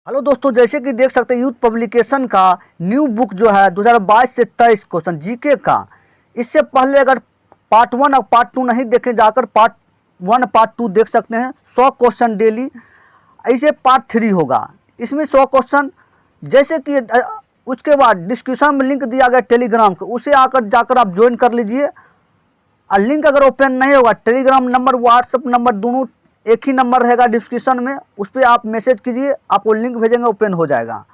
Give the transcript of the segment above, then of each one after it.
Hello दोस्तों, जैसे कि देख सकते हैं यूथ पब्लिकेशन का न्यू बुक जो है 2022 से 23 क्वेश्चन जीके का। इससे पहले अगर पार्ट 1 और पार्ट 2 नहीं देखे जाकर पार्ट 1 पार्ट 2 देख सकते हैं। 100 क्वेश्चन डेली। ऐसे पार्ट 3 होगा, इसमें 100 क्वेश्चन। जैसे कि उसके बाद डिस्क्रिप्शन में लिंक दिया गया टेलीग्राम का, उसे आकर जाकर आप ज्वाइन कर लीजिए। और लिंक अगर ओपन नहीं होगा, टेलीग्राम नंबर व्हाट्सएप नंबर दोनों एक ही नंबर रहेगा डिस्क्रिप्शन में, उस पर आप मैसेज कीजिए, आपको लिंक भेजेंगे, ओपन हो जाएगा।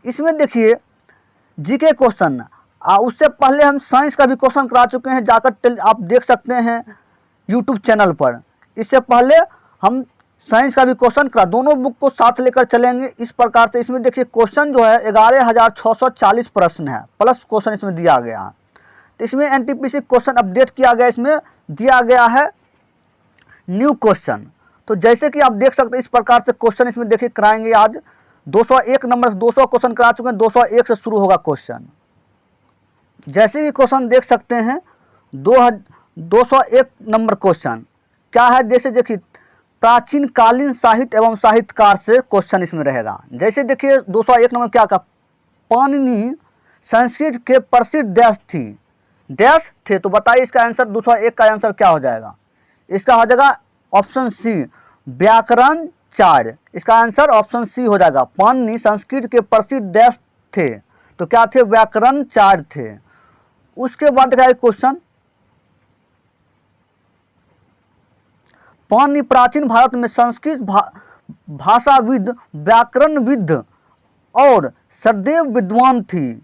इसमें देखिए जीके क्वेश्चन, उससे पहले हम साइंस का भी क्वेश्चन करा चुके हैं, जाकर आप देख सकते हैं यूट्यूब चैनल पर। इससे पहले हम साइंस का भी क्वेश्चन करा, दोनों बुक को साथ लेकर चलेंगे इस प्रकार से। इसमें देखिए क्वेश्चन जो है 11,640 प्रश्न है, प्लस क्वेश्चन इसमें दिया गया है। तो इसमें एनटीपीसी क्वेश्चन अपडेट किया गया, इसमें दिया गया है न्यू क्वेश्चन। तो जैसे कि आप देख सकते हैं इस प्रकार से क्वेश्चन इसमें देखिए कराएंगे। आज 201 नंबर से 200 क्वेश्चन करा चुके हैं, 201 से शुरू होगा क्वेश्चन। जैसे कि क्वेश्चन देख सकते हैं 201 नंबर क्वेश्चन क्या है, जैसे देखिए प्राचीन कालीन साहित्य एवं साहित्यकार से क्वेश्चन इसमें रहेगा। जैसे देखिए 201 नंबर क्या का, पाणिनि संस्कृत के प्रसिद्ध डैश थे। तो बताइए इसका आंसर 201 का आंसर क्या हो जाएगा। इसका हो जाएगा ऑप्शन सी व्याकरण 4। इसका आंसर ऑप्शन सी हो जाएगा। पाणिनि संस्कृत के प्रसिद्ध डैश थे, तो क्या थे, व्याकरण 4 थे। उसके बाद देखा क्वेश्चन, पाणिनि प्राचीन भारत में संस्कृत भाषाविद, व्याकरणविद और सदैव विद्वान थी।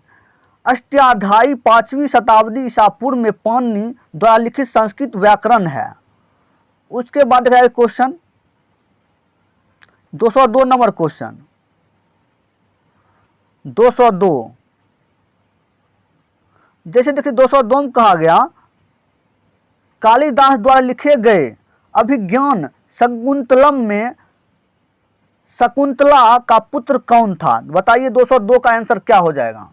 अष्टाध्यायी 5वीं शताब्दी ईसा पूर्व में पाणिनि द्वारा लिखित संस्कृत व्याकरण है। उसके बाद देखा क्वेश्चन 202 नंबर क्वेश्चन 202। जैसे देखिए 202 में कहा गया कालिदास द्वारा लिखे गए अभिज्ञान शकुंतलम में शकुंतला का पुत्र कौन था। बताइए 202 का आंसर क्या हो जाएगा।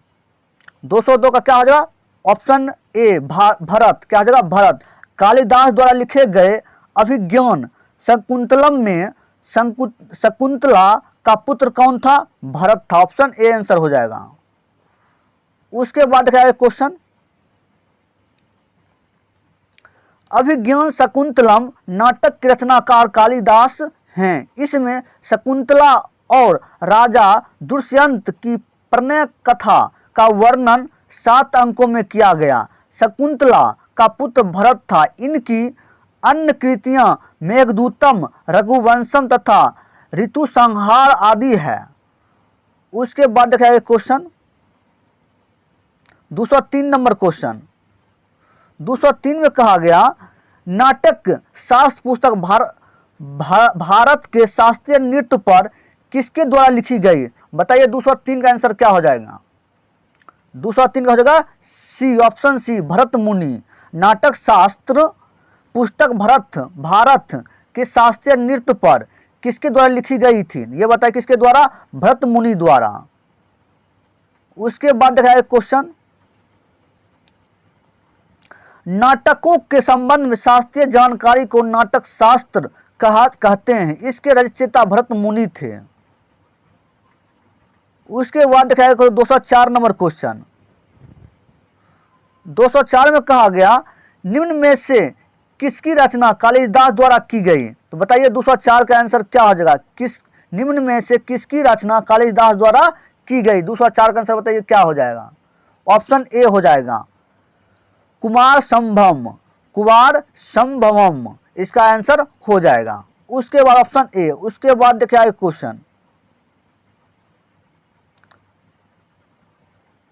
202 का क्या हो जाएगा, ऑप्शन ए भरत। क्या हो जाएगा, भरत। कालिदास द्वारा लिखे गए अभिज्ञान शकुंतलम में शकुंतला का पुत्र कौन था, भरत था। ऑप्शन ए आंसर हो जाएगा। उसके बाद देखा है क्वेश्चन, अभिज्ञान शकुंतलम नाटक के रचनाकार कालिदास हैं। इसमें शकुंतला और राजा दुष्यंत की प्रणय कथा का वर्णन 7 अंकों में किया गया। शकुंतला का पुत्र भरत था। इनकी अन्य कृतियां मेघदूतम, रघुवंशम तथा ऋतु संहार आदि है। उसके बाद देखा क्वेश्चन 203 नंबर क्वेश्चन 203 में कहा गया नाटक शास्त्र पुस्तक भारत के शास्त्रीय नृत्य पर किसके द्वारा लिखी गई। बताइए 203 का आंसर क्या हो जाएगा। 203 का हो जाएगा सी, ऑप्शन सी भरत मुनि। नाटक शास्त्र पुस्तक भारत के शास्त्रीय नृत्य पर किसके द्वारा लिखी गई थी, ये बताइए किसके द्वारा, भरत मुनि द्वारा। उसके बाद देखा है क्वेश्चन, नाटकों के संबंध में शास्त्रीय जानकारी को नाटक शास्त्र कहते हैं। इसके रचयिता भरत मुनि थे। उसके बाद देखा है 204 नंबर क्वेश्चन 204 में कहा गया निम्न में से किसकी रचना कालिदास द्वारा की गई। तो बताइए 204 का आंसर क्या हो जाएगा, निम्न में से किसकी रचना कालिदास द्वारा की गई। 204 का आंसर बताइए क्या हो जाएगा। ऑप्शन ए हो जाएगा कुमार संभवम, इसका आंसर हो जाएगा। उसके बाद ऑप्शन ए। उसके बाद देखिए क्वेश्चन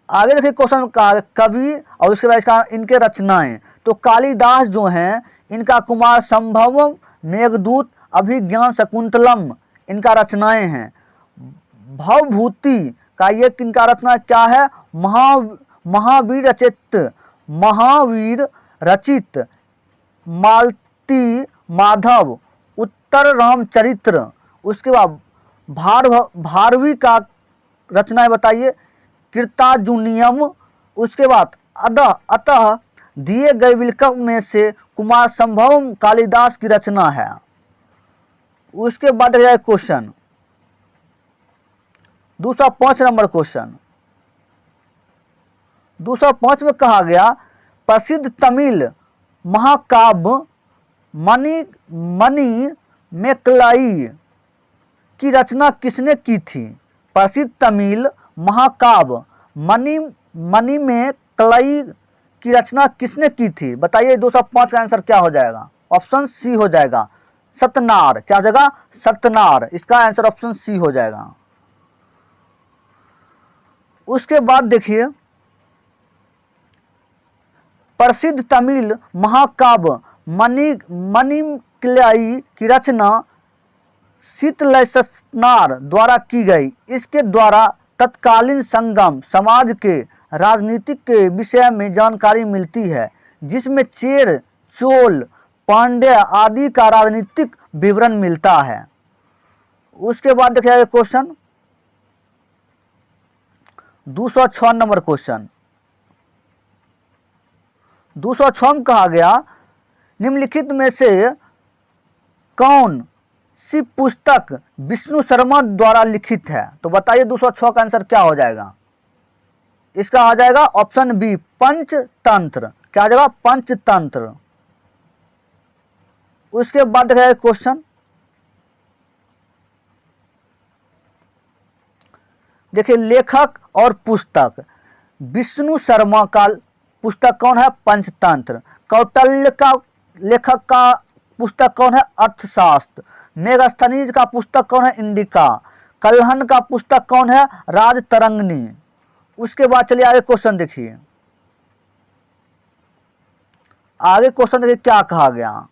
आगे, देखिए क्वेश्चन कवि और उसके बाद इसका इनके रचनाएं। तो कालिदास जो हैं इनका कुमार संभवम, मेघदूत, अभिज्ञान शकुंतलम इनका रचनाएं हैं। भवभूति का ये किनका रचना क्या है, महावीर रचित मालती माधव उत्तर रामचरित्र। उसके बाद भारवी का रचनाएं बताइए, कृताजुनियम। उसके बाद अतः दिए गए विकल्प में से कुमार संभवम कालिदास की रचना है। उसके बाद क्वेश्चन 205 नंबर क्वेश्चन, 205 में कहा गया प्रसिद्ध तमिल महाकाव्य मणि मेकलाई की रचना किसने की थी? प्रसिद्ध तमिल महाकाव्य मणि मेकलाई की रचना किसने की थी? बताइए 205 का आंसर क्या हो जाएगा? ऑप्शन सी हो जाएगा, सतनार। क्या हो जाएगा? सतनार। इसका आंसर ऑप्शन सी हो जाएगा। उसके बाद देखिए प्रसिद्ध तमिल महाकाव्य मणिमेकलाई की रचना शीतलसनार द्वारा की गई। इसके द्वारा तत्कालीन संगम समाज के राजनीतिक के विषय में जानकारी मिलती है, जिसमें चेर, चोल, पांड्य आदि का राजनीतिक विवरण मिलता है। उसके बाद देखिए क्वेश्चन 206 नंबर क्वेश्चन, 206 में कहा गया निम्नलिखित में से कौन सी पुस्तक विष्णु शर्मा द्वारा लिखित है? तो बताइए 206 का आंसर क्या हो जाएगा? इसका आ जाएगा ऑप्शन बी, पंचतंत्र। क्या आ जाएगा? पंचतंत्र। उसके बाद देखिए क्वेश्चन, देखिए लेखक और पुस्तक, विष्णु शर्मा का पुस्तक कौन है? पंचतंत्र। कौटिल्य का लेखक का पुस्तक कौन है? अर्थशास्त्र। मेगास्थनीज का पुस्तक कौन है? इंडिका। कल्हन का पुस्तक कौन है? राजतरंगिणी। उसके बाद चलिए आगे क्वेश्चन देखिए, आगे क्वेश्चन देखिए क्या कहा गया।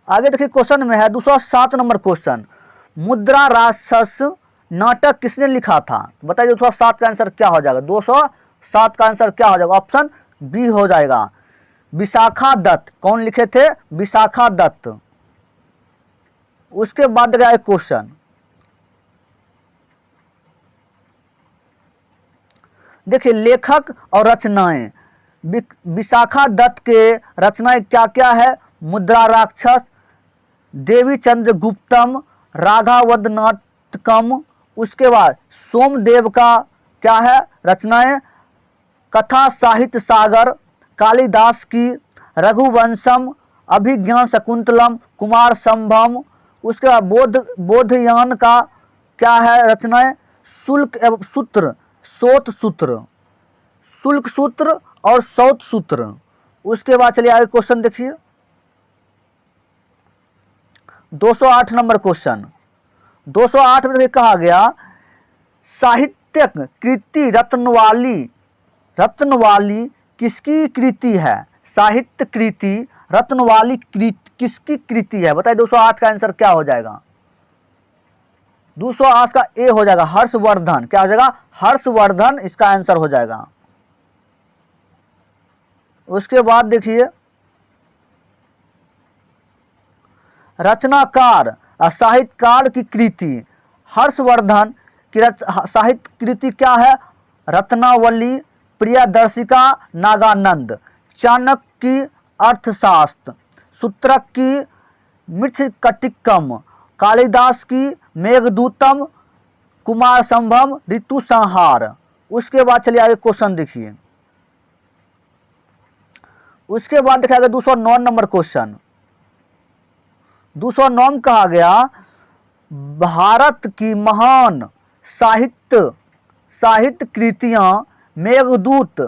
आगे देखिए क्वेश्चन में है 207 नंबर क्वेश्चन, मुद्रा राक्षस नाटक किसने लिखा था? बताइए 207 का आंसर क्या हो जाएगा? 207 का आंसर क्या हो जाएगा? ऑप्शन बी हो जाएगा, विशाखा दत्त। कौन लिखे थे? विशाखा दत्त। उसके बाद गया क्वेश्चन, देखिए लेखक और रचनाएं, विशाखा दत्त के रचनाएं क्या क्या है? मुद्रा राक्षस, देवी चंद्रगुप्तम, राघावध नाटकम। उसके बाद सोमदेव का क्या है रचनाएं? कथा साहित्य सागर, कालिदास की रघुवंशम, अभिज्ञान शकुंतलम, कुमार संभवम। उसके बाद बोधयान का क्या है रचनाएं? शुल्क एवं सूत्र, शोत सूत्र, शुल्क सूत्र और शौत सूत्र। उसके बाद चलिए आगे क्वेश्चन देखिए 208 नंबर क्वेश्चन, 208 में देखिए कहा गया साहित्यिक कृति रत्नवाली किसकी कृति है? साहित्य कृति रत्नवाली किसकी कृति है? बताइए 208 का आंसर क्या हो जाएगा? 208 का ए हो जाएगा, हर्षवर्धन। क्या हो जाएगा? हर्षवर्धन इसका आंसर हो जाएगा। उसके बाद देखिए रचनाकार साहित्यकार की कृति, हर्षवर्धन की साहित्य कृति क्या है? रत्नावली, प्रियदर्शिका, नागानंद। चाणक्य की अर्थशास्त्र, सूत्रक की मृच्छकटिकम, कालिदास की मेघदूतम, कुमार संभव ऋतु संहार। उसके बाद चलिए आगे क्वेश्चन देखिए, उसके बाद देखिए 209 नंबर क्वेश्चन, 209 में कहा गया भारत की महान साहित्य कृतियां मेघदूत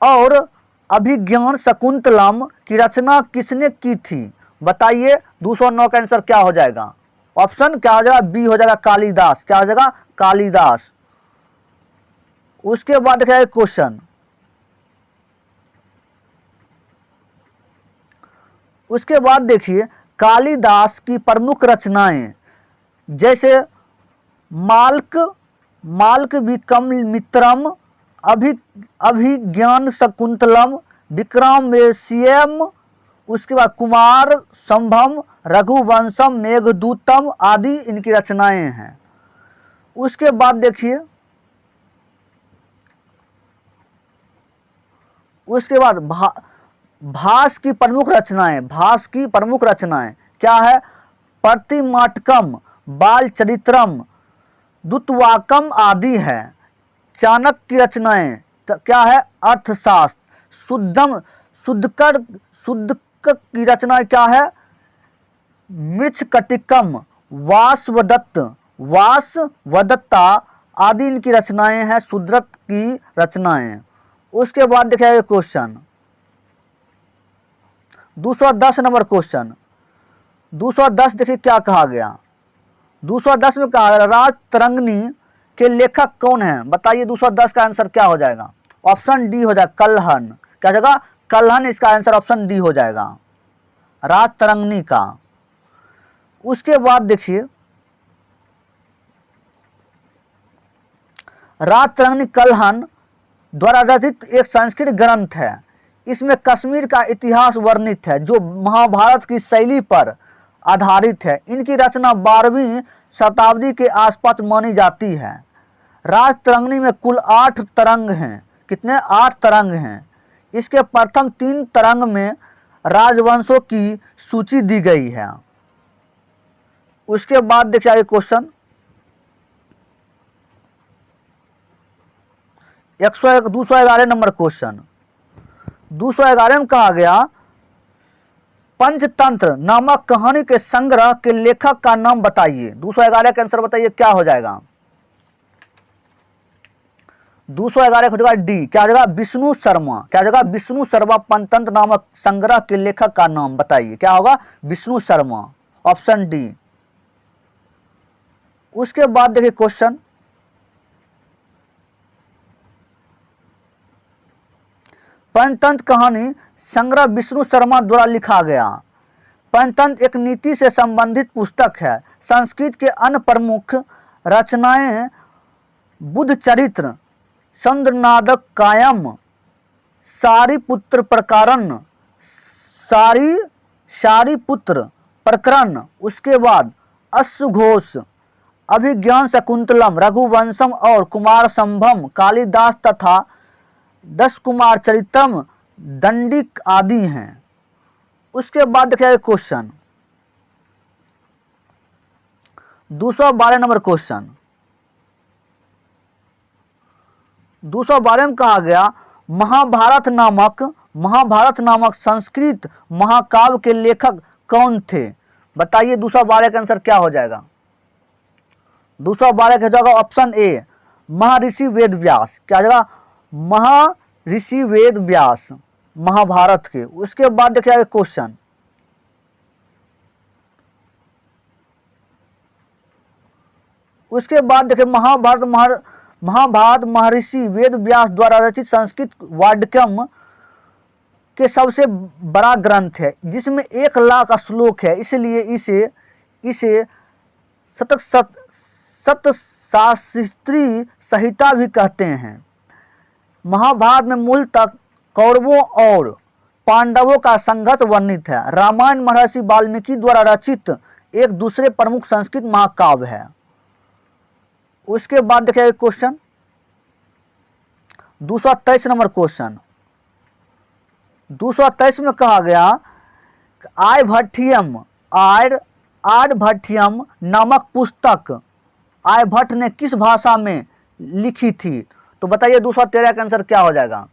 और अभिज्ञान शकुंतलम की रचना किसने की थी? बताइए 209 का आंसर क्या हो जाएगा? ऑप्शन क्या हो जाएगा? बी हो जाएगा, कालिदास। क्या हो जाएगा? कालिदास। उसके बाद देखिए क्वेश्चन, उसके बाद देखिए कालिदास की प्रमुख रचनाएं जैसे माल्क विक्रमित्रम, अभिज्ञान शकुंतलम, विक्रमेशियम। उसके बाद कुमार संभव, रघुवंशम, मेघदूतम आदि इनकी रचनाएं हैं। उसके बाद देखिए उसके बाद भास की प्रमुख रचनाएं, भास की प्रमुख रचनाएं क्या है? प्रतिमाटकम, बाल चरित्रम, दुत्वाकम आदि है। चाणक्य की रचनाएं क्या है? अर्थशास्त्र। शुद्धकर की रचना क्या है? मृच्छकटिकम, वासवदत्ता आदि इनकी रचनाएं हैं, शुद्धरत की रचनाएं। उसके बाद देखिए क्वेश्चन 210 नंबर क्वेश्चन 210 देखिए क्या कहा गया। 210 में कहा गया राज तरंगिणी के लेखक कौन है? बताइए 210 का आंसर क्या हो जाएगा? ऑप्शन डी हो जाएगा कल्हन। क्या जगह? कल्हन। इसका आंसर ऑप्शन डी हो जाएगा, राज तरंगिणी का। उसके बाद देखिए राज तरंगिणी कल्हन द्वारा रचित एक संस्कृत ग्रंथ है। इसमें कश्मीर का इतिहास वर्णित है जो महाभारत की शैली पर आधारित है। इनकी रचना 12वीं शताब्दी के आसपास मानी जाती है। राज तरंगिणी में कुल 8 तरंग हैं। कितने? 8 तरंग हैं। इसके प्रथम 3 तरंग में राजवंशों की सूची दी गई है। उसके बाद देखिए क्वेश्चन 211 नंबर क्वेश्चन 211 में कहा गया पंचतंत्र नामक कहानी के संग्रह के लेखक का नाम बताइए। 211 का आंसर बताइए क्या हो जाएगा? 211 हो जाएगा डी। क्या जगह? विष्णु शर्मा। क्या जगह? विष्णु शर्मा पंचतंत्र नामक संग्रह के लेखक का नाम बताइए। क्या होगा? Vishnu Sharma, option D. उसके बाद देखिए क्वेश्चन पंचतंत्र कहानी संग्रह विष्णु शर्मा द्वारा लिखा गया। पंचतंत्र एक नीति से संबंधित पुस्तक है। संस्कृत के अन्य प्रमुख रचनाएं बुद्ध चरित्र, चंद्रनादक कायम, सारीपुत्र प्रकरण, सारीपुत्र प्रकरण, उसके बाद अश्वघोष, अभिज्ञान शकुंतलम, रघुवंशम और कुमार संभव, कालिदास तथा 10 कुमार चरित्रम, दंडिक आदि हैं। उसके बाद देखिए क्वेश्चन 212 नंबर क्वेश्चन 212 में कहा गया महाभारत नामक संस्कृत महाकाव्य के लेखक कौन थे? बताइए 212 का आंसर क्या हो जाएगा? 212 का हो जाएगा ऑप्शन ए महर्षि वेदव्यास। क्या जगह? महर्षि वेदव्यास महाभारत के। उसके बाद देखिए क्वेश्चन उसके बाद देखिए महाभारत महर्षि वेदव्यास द्वारा रचित संस्कृत वाड्यकम के सबसे बड़ा ग्रंथ है जिसमें 1 लाख श्लोक है, इसलिए इसे सतशास्त्री संहिता भी कहते हैं। महाभारत में मूलतः कौरवों और पांडवों का संघर्ष वर्णित है। रामायण महर्षि वाल्मीकि द्वारा रचित एक दूसरे प्रमुख संस्कृत महाकाव्य है। उसके बाद देखिए क्वेश्चन 223 नंबर क्वेश्चन 223 में कहा गया आर्यभट्टियम नामक पुस्तक आर्यभट्ट ने किस भाषा में लिखी थी? तो बताइए 213 का आंसर क्या हो जाएगा?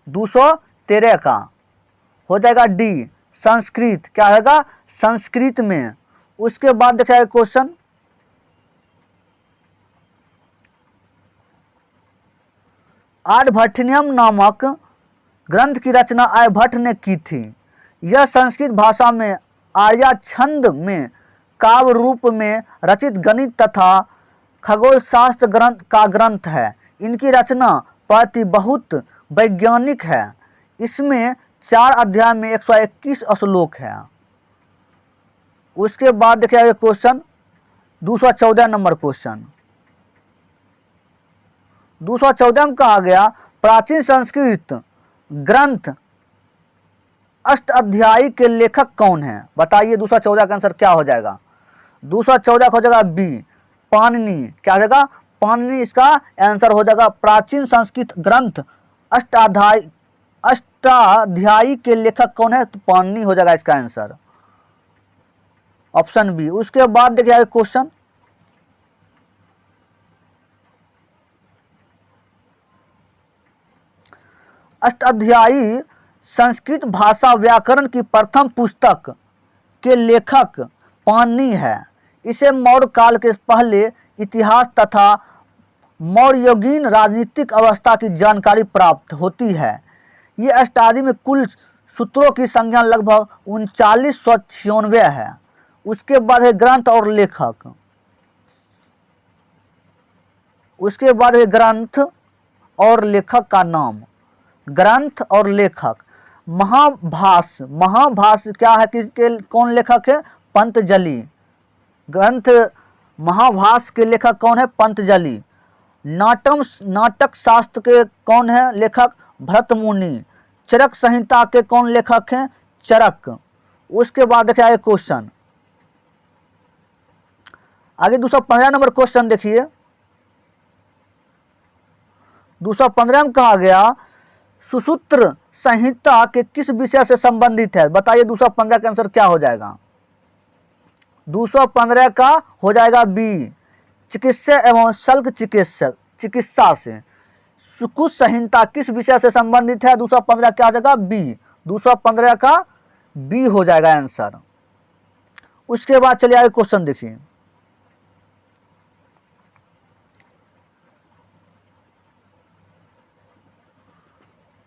213 का हो जाएगा डी संस्कृत। क्या होगा? संस्कृत में। उसके बाद देखिए क्वेश्चन आर्यभट्टियम नामक ग्रंथ की रचना आर्यभट्ट ने की थी। यह संस्कृत भाषा में आर्या छंद में काव्य रूप में रचित गणित तथा खगोलशास्त्र ग्रंथ है। इनकी रचना प्रति बहुत वैज्ञानिक है। इसमें 4 अध्याय में 121 श्लोक है। उसके बाद देखिए क्वेश्चन 214 नंबर क्वेश्चन 214 में कहा गया प्राचीन संस्कृत ग्रंथ अष्टाध्यायी के लेखक कौन है? बताइए 214 का आंसर क्या हो जाएगा? 214 हो जाएगा बी पाणिनि। क्या हो जाएगा? पाणिनि इसका आंसर हो जाएगा। प्राचीन संस्कृत ग्रंथ अष्टाध्यायी अष्टाध्यायी के लेखक कौन है? तो पाणिनि हो जाएगा इसका आंसर, ऑप्शन बी। उसके बाद देखिए क्वेश्चन, अष्टाध्यायी संस्कृत भाषा व्याकरण की प्रथम पुस्तक के लेखक पाणिनि है। इसे मौर्य काल के पहले इतिहास तथा मौर्ययुगीन राजनीतिक अवस्था की जानकारी प्राप्त होती है। ये अष्टाध्यायी में कुल सूत्रों की संख्या लगभग 3996 है। उसके बाद है ग्रंथ और लेखक, उसके बाद है ग्रंथ और लेखक का नाम, ग्रंथ और लेखक। महाभाष्य, महाभाष्य क्या है, किसके कौन लेखक है? पंतजलि। ग्रंथ महाभाष्य के लेखक कौन है? पंतजलि। नाटक शास्त्र के कौन है लेखक? भरतमुनि। चरक संहिता के कौन लेखक हैं? चरक। उसके बाद देखिए आगे क्वेश्चन, आगे 215 नंबर क्वेश्चन देखिए। 215 में कहा गया सुसूत्र संहिता के किस विषय से संबंधित है? बताइए 215 का आंसर क्या हो जाएगा? 215 का हो जाएगा बी, चिकित्सा एवं शल्य चिकित्सा से। सुकुत संहिता किस विषय से संबंधित है? 215 क्या हो जाएगा? बी। 215 का बी हो जाएगा आंसर। उसके बाद चलिए आगे क्वेश्चन देखिए।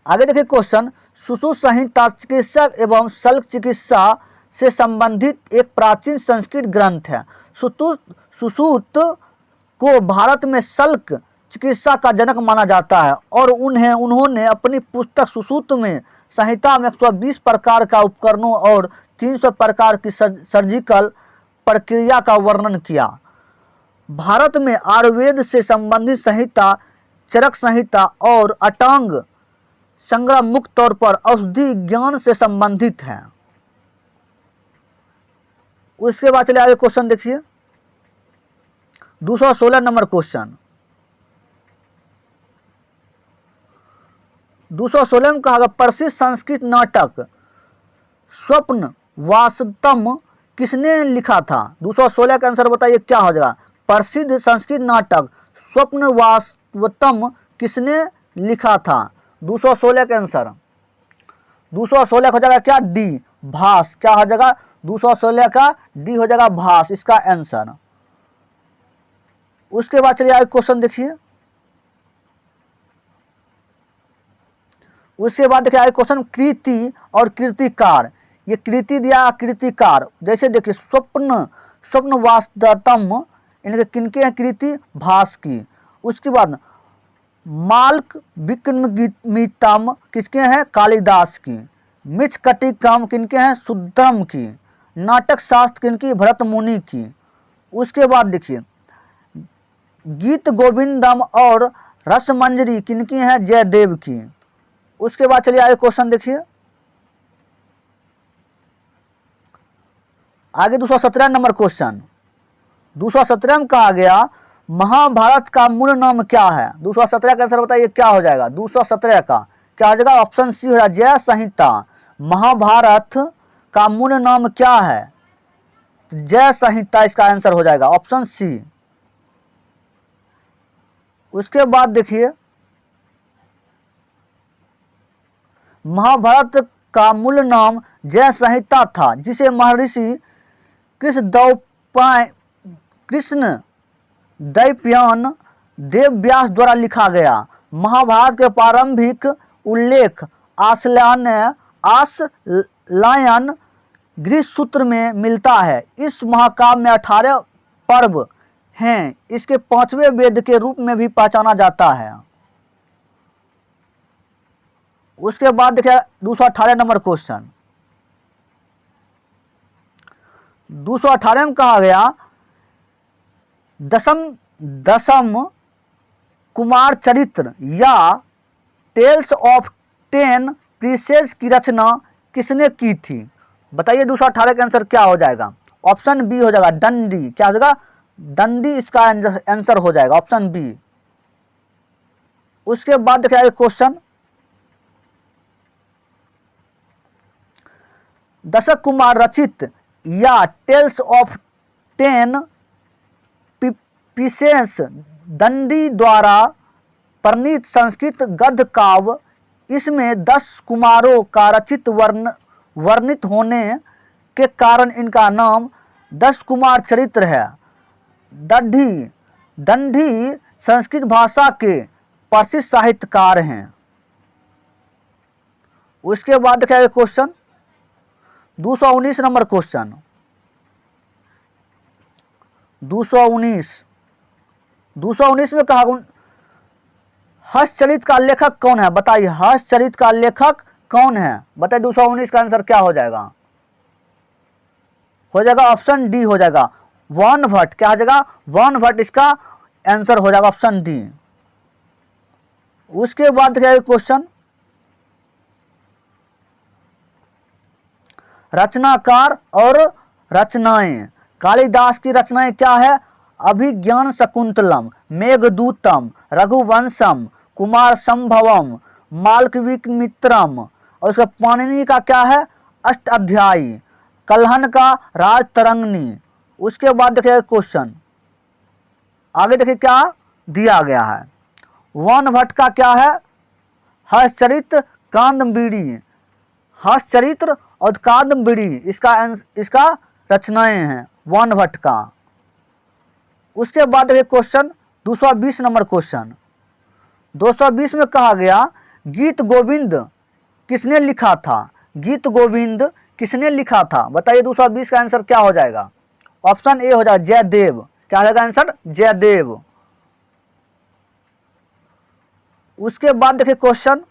आगे देखिए क्वेश्चन, सुश्रुत संहिता चिकित्सा एवं शल्य चिकित्सा से संबंधित एक प्राचीन संस्कृत ग्रंथ है। सुश्रुत को भारत में शल्य चिकित्सा का जनक माना जाता है और उन्होंने अपनी पुस्तक सुश्रुत में संहिता में 120 प्रकार का उपकरणों और 300 प्रकार की सर्जिकल प्रक्रिया का वर्णन किया। भारत में आयुर्वेद से संबंधित संहिता चरक संहिता और अटांग संग्रह मुख्य तौर पर औषधि ज्ञान से संबंधित है। उसके बाद चलिए आगे क्वेश्चन देखिए। 216 नंबर क्वेश्चन, 216 में कहा गया प्रसिद्ध संस्कृत नाटक स्वप्न वासतम किसने लिखा था? 216 का आंसर बताइए क्या हो जाएगा? प्रसिद्ध संस्कृत नाटक स्वप्न वासतम किसने लिखा था? 216 का आंसर 216 हो जाएगा क्या? डी, भास। क्या हो जाएगा? 216 का डी हो जाएगा भास इसका आंसर। उसके बाद चलिए आगे क्वेश्चन देखिए। उसके बाद देखिए आगे क्वेश्चन, कृति और कृतिकार। ये कृति दिया, कृतिकार। जैसे देखिए स्वप्न वास्तम इनके किनके हैं कृति? भास की। उसके बाद माल्क विक्रमितम किसके हैं? कालिदास की। मृच्छकटिकम किनके हैं? शुद्धम की। नाटक शास्त्र किनकी? भरत मुनि की। उसके बाद देखिए गीत गोविंदम और रसमंजरी किनकी हैं? जयदेव की। उसके बाद चलिए आगे क्वेश्चन देखिए। आगे 217 नंबर क्वेश्चन, 217 में कहा गया महाभारत का मूल नाम क्या है? 217 का आंसर बताइए क्या हो जाएगा? 217 का क्या हो जाएगा? ऑप्शन सी हो जाएगा जय संहिता। महाभारत का मूल नाम क्या है? जय संहिता इसका आंसर हो जाएगा, ऑप्शन सी। उसके बाद देखिए महाभारत का मूल नाम जय संहिता था, जिसे महर्षि कृष्ण दैवयान देव व्यास द्वारा लिखा गया। महाभारत के प्रारंभिक उल्लेख आश्लायन गृह सूत्र में मिलता है। इस महाकाव्य में 18 पर्व हैं। इसके 5वें वेद के रूप में भी पहचाना जाता है। उसके बाद देखिए 218 नंबर क्वेश्चन, 218 में कहा गया दशम कुमार चरित्र या टेल्स ऑफ 10 प्रिंसेस की रचना किसने की थी? बताइए 218 का आंसर क्या हो जाएगा? ऑप्शन बी हो जाएगा दंडी। क्या हो जाएगा? दंडी इसका आंसर हो जाएगा, ऑप्शन बी। उसके बाद देखिए क्वेश्चन, दशक कुमार रचित या टेल्स ऑफ 10 पीसेस दंडी द्वारा प्रणीत संस्कृत गद्य काव्य। इसमें 10 कुमारों का रचित वर्णित होने के कारण इनका नाम 10 कुमार चरित्र है। दंडी संस्कृत भाषा के प्रसिद्ध साहित्यकार हैं। उसके बाद क्या है क्वेश्चन 219 नंबर क्वेश्चन 219 में कहा हर्षचरित का लेखक कौन है? बताइए हर्षचरित का लेखक कौन है? बताइए 219 का आंसर क्या हो जाएगा? हो जाएगा ऑप्शन डी हो जाएगा वान भट्ट। क्या हो जाएगा? वान भट्ट इसका आंसर हो जाएगा ऑप्शन डी। उसके बाद क्या है क्वेश्चन रचनाकार और रचनाएं। कालिदास की रचनाएं क्या है? अभिज्ञान शकुंतलम, मेघदूतम, रघुवंशम, कुमार संभवम, मालविकमित्रम। और उसका पाणिनि का क्या है? अष्ट अध्यायी। कल्हन का राजतरंगिणी। उसके बाद देखिए क्वेश्चन आगे देखिए क्या दिया गया है। वान भट्ट का क्या है? हर्षचरित कादंबिनी। हर्षचरित्र और कादंबिनी इसका रचनाएं हैं वान भट्ट का। उसके बाद देखिए क्वेश्चन 220 नंबर क्वेश्चन 220 में कहा गया गीत गोविंद किसने लिखा था? गीत गोविंद किसने लिखा था? बताइए 220 का आंसर क्या हो जाएगा? ऑप्शन ए हो जाएगा जयदेव। क्या हो जाएगा आंसर? जयदेव। उसके बाद देखिए क्वेश्चन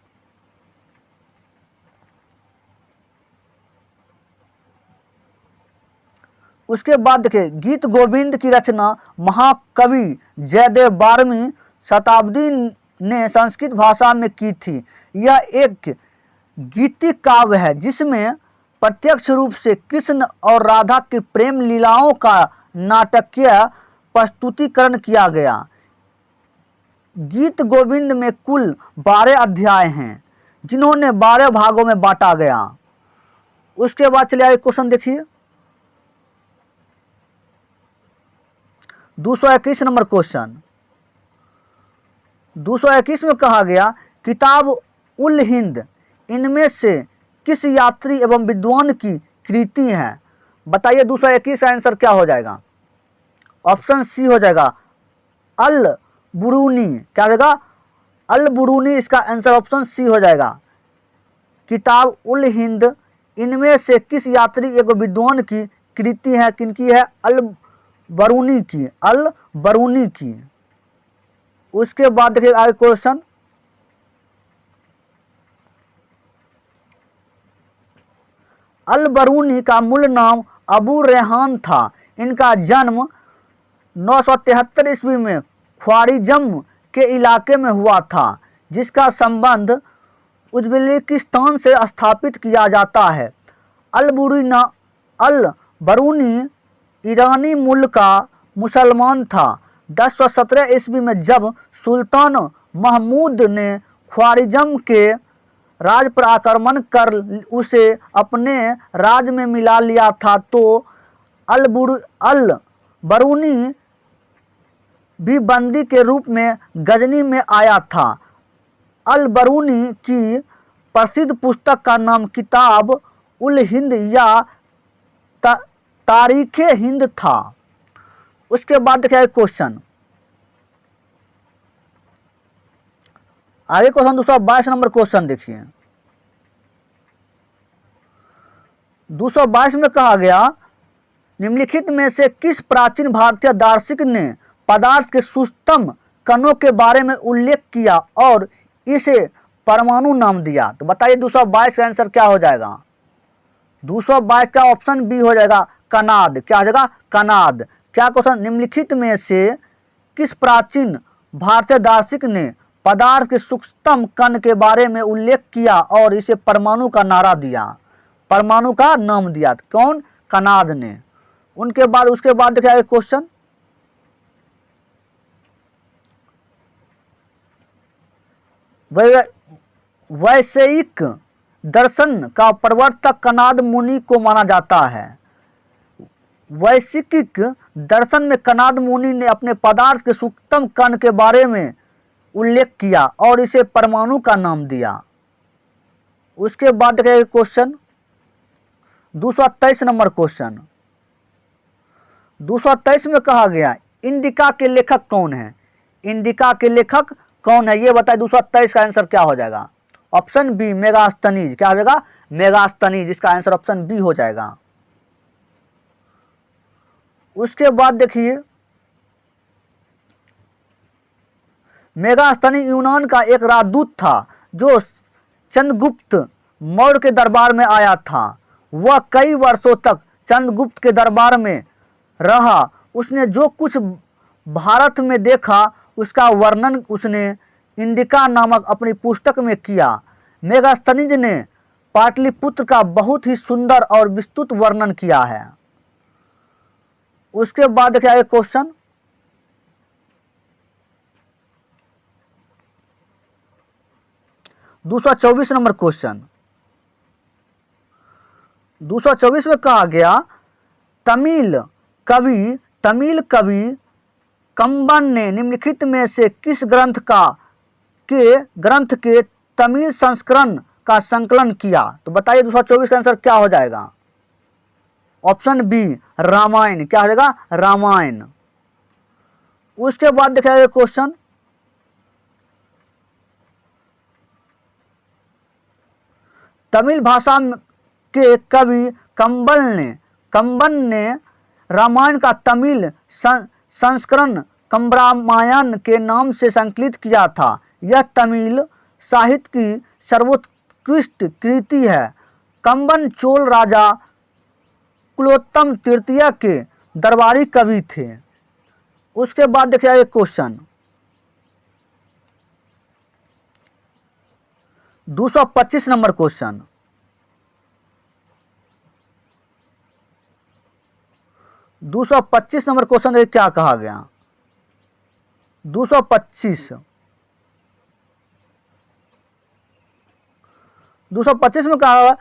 उसके बाद देखिए गीत गोविंद की रचना महाकवि जयदेव 12वीं शताब्दी ने संस्कृत भाषा में की थी। यह एक गीतिक काव्य है जिसमें प्रत्यक्ष रूप से कृष्ण और राधा की प्रेम लीलाओं का नाटकीय प्रस्तुतिकरण किया गया। गीत गोविंद में कुल 12 अध्याय हैं जिन्होंने 12 भागों में बांटा गया। उसके बाद चलिए आगे क्वेश्चन देखिए 221 नंबर क्वेश्चन 221 में कहा गया किताब उल हिंद इनमें से किस यात्री एवं विद्वान की कृति है? बताइए 221 का आंसर क्या हो जाएगा? ऑप्शन सी हो जाएगा अल बुरूनी। क्या हो जाएगा? अल बुरूनी इसका आंसर ऑप्शन सी हो जाएगा। किताब उल हिंद इनमें से किस यात्री एवं विद्वान की कृति है? किनकी है? अल बरूनी की। अल बरूनी की। उसके बाद देखिए आगे क्वेश्चन अल बरूनी का मूल नाम अबू रेहान था। इनका जन्म 973 ईस्वी में ख्वारिज़म के इलाके में हुआ था जिसका संबंध उज़्बेकिस्तान से स्थापित किया जाता है। अल बरूनी ईरानी मूल का मुसलमान था। 1017 ईस्वी में जब सुल्तान महमूद ने ख्वारिज़म के राज पर आक्रमण कर उसे अपने राज में मिला लिया था तो अल बरूनी भी बंदी के रूप में गजनी में आया था। अल बरूनी की प्रसिद्ध पुस्तक का नाम किताब उल हिंद या तारीखे हिंद था। उसके बाद देखिए क्वेश्चन आगे क्वेश्चन 222 नंबर क्वेश्चन देखिए 222 में कहा गया निम्नलिखित में से किस प्राचीन भारतीय दार्शनिक ने पदार्थ के सूक्ष्मतम कणों के बारे में उल्लेख किया और इसे परमाणु नाम दिया? तो बताइए 222 का आंसर क्या हो जाएगा? 222 का ऑप्शन बी हो जाएगा कनाद। क्या हो जाएगा? कनाद। क्या क्वेश्चन निम्नलिखित में से किस प्राचीन भारतीय दार्शनिक ने पदार्थ के सूक्ष्मतम कण के बारे में उल्लेख किया और इसे परमाणु का नारा दिया, परमाणु का नाम दिया? कौन? कनाद ने। उनके बाद उसके बाद देखिए क्वेश्चन वैषयिक दर्शन का प्रवर्तक कणाद मुनि को माना जाता है? वैशिकिक दर्शन में कणाद मुनि ने अपने पदार्थ के सूक्ष्म कण के बारे में उल्लेख किया और इसे परमाणु का नाम दिया। उसके बाद देखेंगे क्वेश्चन 223 नंबर क्वेश्चन। 223 में कहा गया इंडिका के लेखक कौन है? इंडिका के लेखक कौन है ये बताए। 223 का आंसर क्या हो जाएगा? Option B Megasthenes. क्या हो जाएगा? मेगास्थनीज। इसका आंसर ऑप्शन बी हो जाएगा। उसके बाद देखिए मेगास्थनी यूनान का एक राजदूत था जो चंद्रगुप्त मौर्य के दरबार में आया था। वह कई वर्षों तक चंद्रगुप्त के दरबार में रहा। उसने जो कुछ भारत में देखा उसका वर्णन उसने इंडिका नामक अपनी पुस्तक में किया। मेगास्थनीज ने पाटलिपुत्र का बहुत ही सुंदर और विस्तृत वर्णन किया है। उसके बाद देखिए क्वेश्चन 224 नंबर क्वेश्चन। 224 में कहा गया तमिल कवि कंबन ने निम्नलिखित में से किस ग्रंथ के तमिल संस्करण का संकलन किया? तो बताइए 224 का आंसर क्या हो जाएगा? Option B Ramayana. क्या हो जाएगा? रामायण। उसके बाद देखिए क्वेश्चन तमिल भाषा के कवि कंबन ने रामायण का तमिल संस्करण कंबरामायण के नाम से संकलित किया था। यह तमिल साहित्य की सर्वोत्कृष्ट कृति है। कंबन चोल राजा कुलोत्तम तृतीय के दरबारी कवि थे। उसके बाद देखिए question 225 number question. 225 number question देखिए क्या कहा गया। 225 में कहा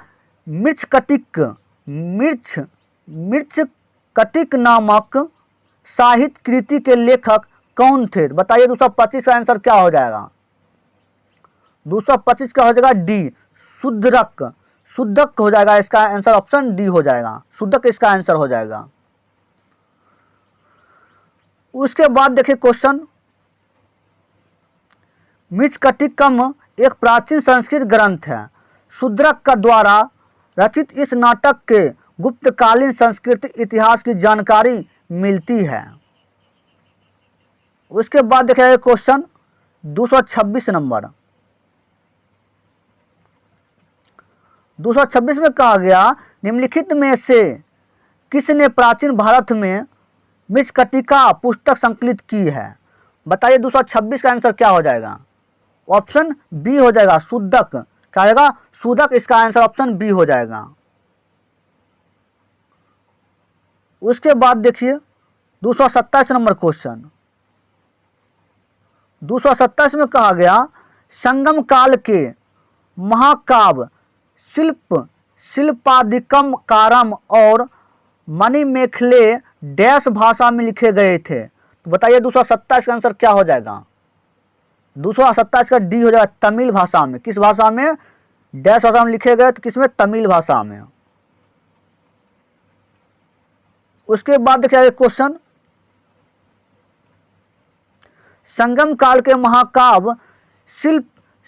मिर्च कटिक नामक साहित्य कृति के लेखक कौन थे? बताइए 225 का आंसर क्या हो जाएगा? 225 का हो जाएगा डी शुद्धक हो जाएगा। इसका आंसर ऑप्शन डी हो जाएगा। शुद्धक इसका आंसर हो जाएगा। उसके बाद देखिए क्वेश्चन मृच्छकटिकम एक प्राचीन संस्कृत ग्रंथ है। शुद्रक का द्वारा रचित इस नाटक के गुप्तकालीन संस्कृत इतिहास की जानकारी मिलती है। उसके बाद देखिए क्वेश्चन 226 नंबर। 226 में कहा गया निम्नलिखित में से किसने प्राचीन भारत में मृच्छकटिका पुस्तक संकलित की है? बताइए 226 का आंसर क्या हो जाएगा? ऑप्शन बी हो जाएगा शुद्धक। क्या आएगा? शुद्धक। इसका आंसर ऑप्शन बी हो जाएगा। उसके बाद देखिए 227 नंबर क्वेश्चन। 227 में कहा गया संगम काल के महाकाव्य शिल्पादिकम कारम और मणिमेखले डैश भाषा में लिखे गए थे। तो बताइए 227 का आंसर क्या हो जाएगा? 227 का डी हो जाएगा तमिल भाषा में। किस भाषा में? डैश भाषा में लिखे गए। तो किसमें? तमिल भाषा में। उसके बाद देखिए क्वेश्चन संगम काल के महाकाव्य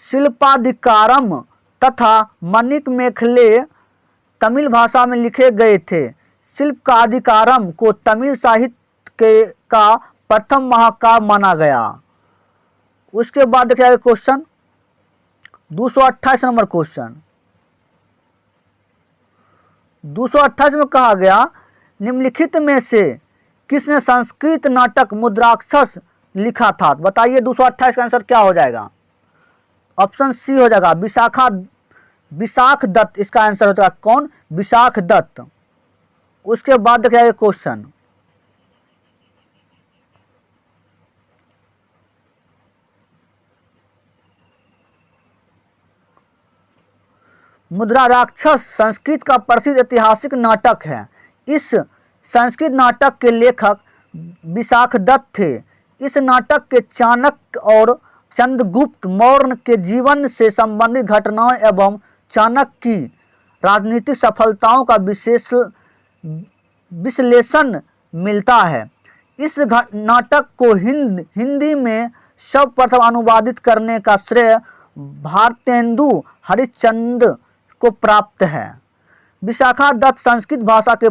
शिल्पादिकारम तथा मणिक मेखले तमिल भाषा में लिखे गए थे। शिल्पादिकारम को तमिल साहित्य का प्रथम महाकाव्य माना गया। उसके बाद देखिए क्वेश्चन 228 नंबर क्वेश्चन। 228 में कहा गया निम्नलिखित में से किसने संस्कृत नाटक मुद्राक्षस लिखा था? बताइए 228 का आंसर क्या हो जाएगा? ऑप्शन सी हो जाएगा विशाख दत्त। इसका आंसर हो जाएगा कौन? विशाख दत्त। उसके बाद देखिए क्वेश्चन मुद्रा राक्षस संस्कृत का प्रसिद्ध ऐतिहासिक नाटक है। इस संस्कृत नाटक के लेखक विशाखदत्त थे। इस नाटक के चाणक्य और चंद्रगुप्त मौर्य के जीवन से संबंधित घटनाओं एवं चाणक्य की राजनीतिक सफलताओं का विश्लेषण मिलता है। इस नाटक को हिंदी में सर्वप्रथम अनुवादित करने का श्रेय भारतेंदु हरिश्चंद्र को प्राप्त है। विशाखादत्त संस्कृत भाषा के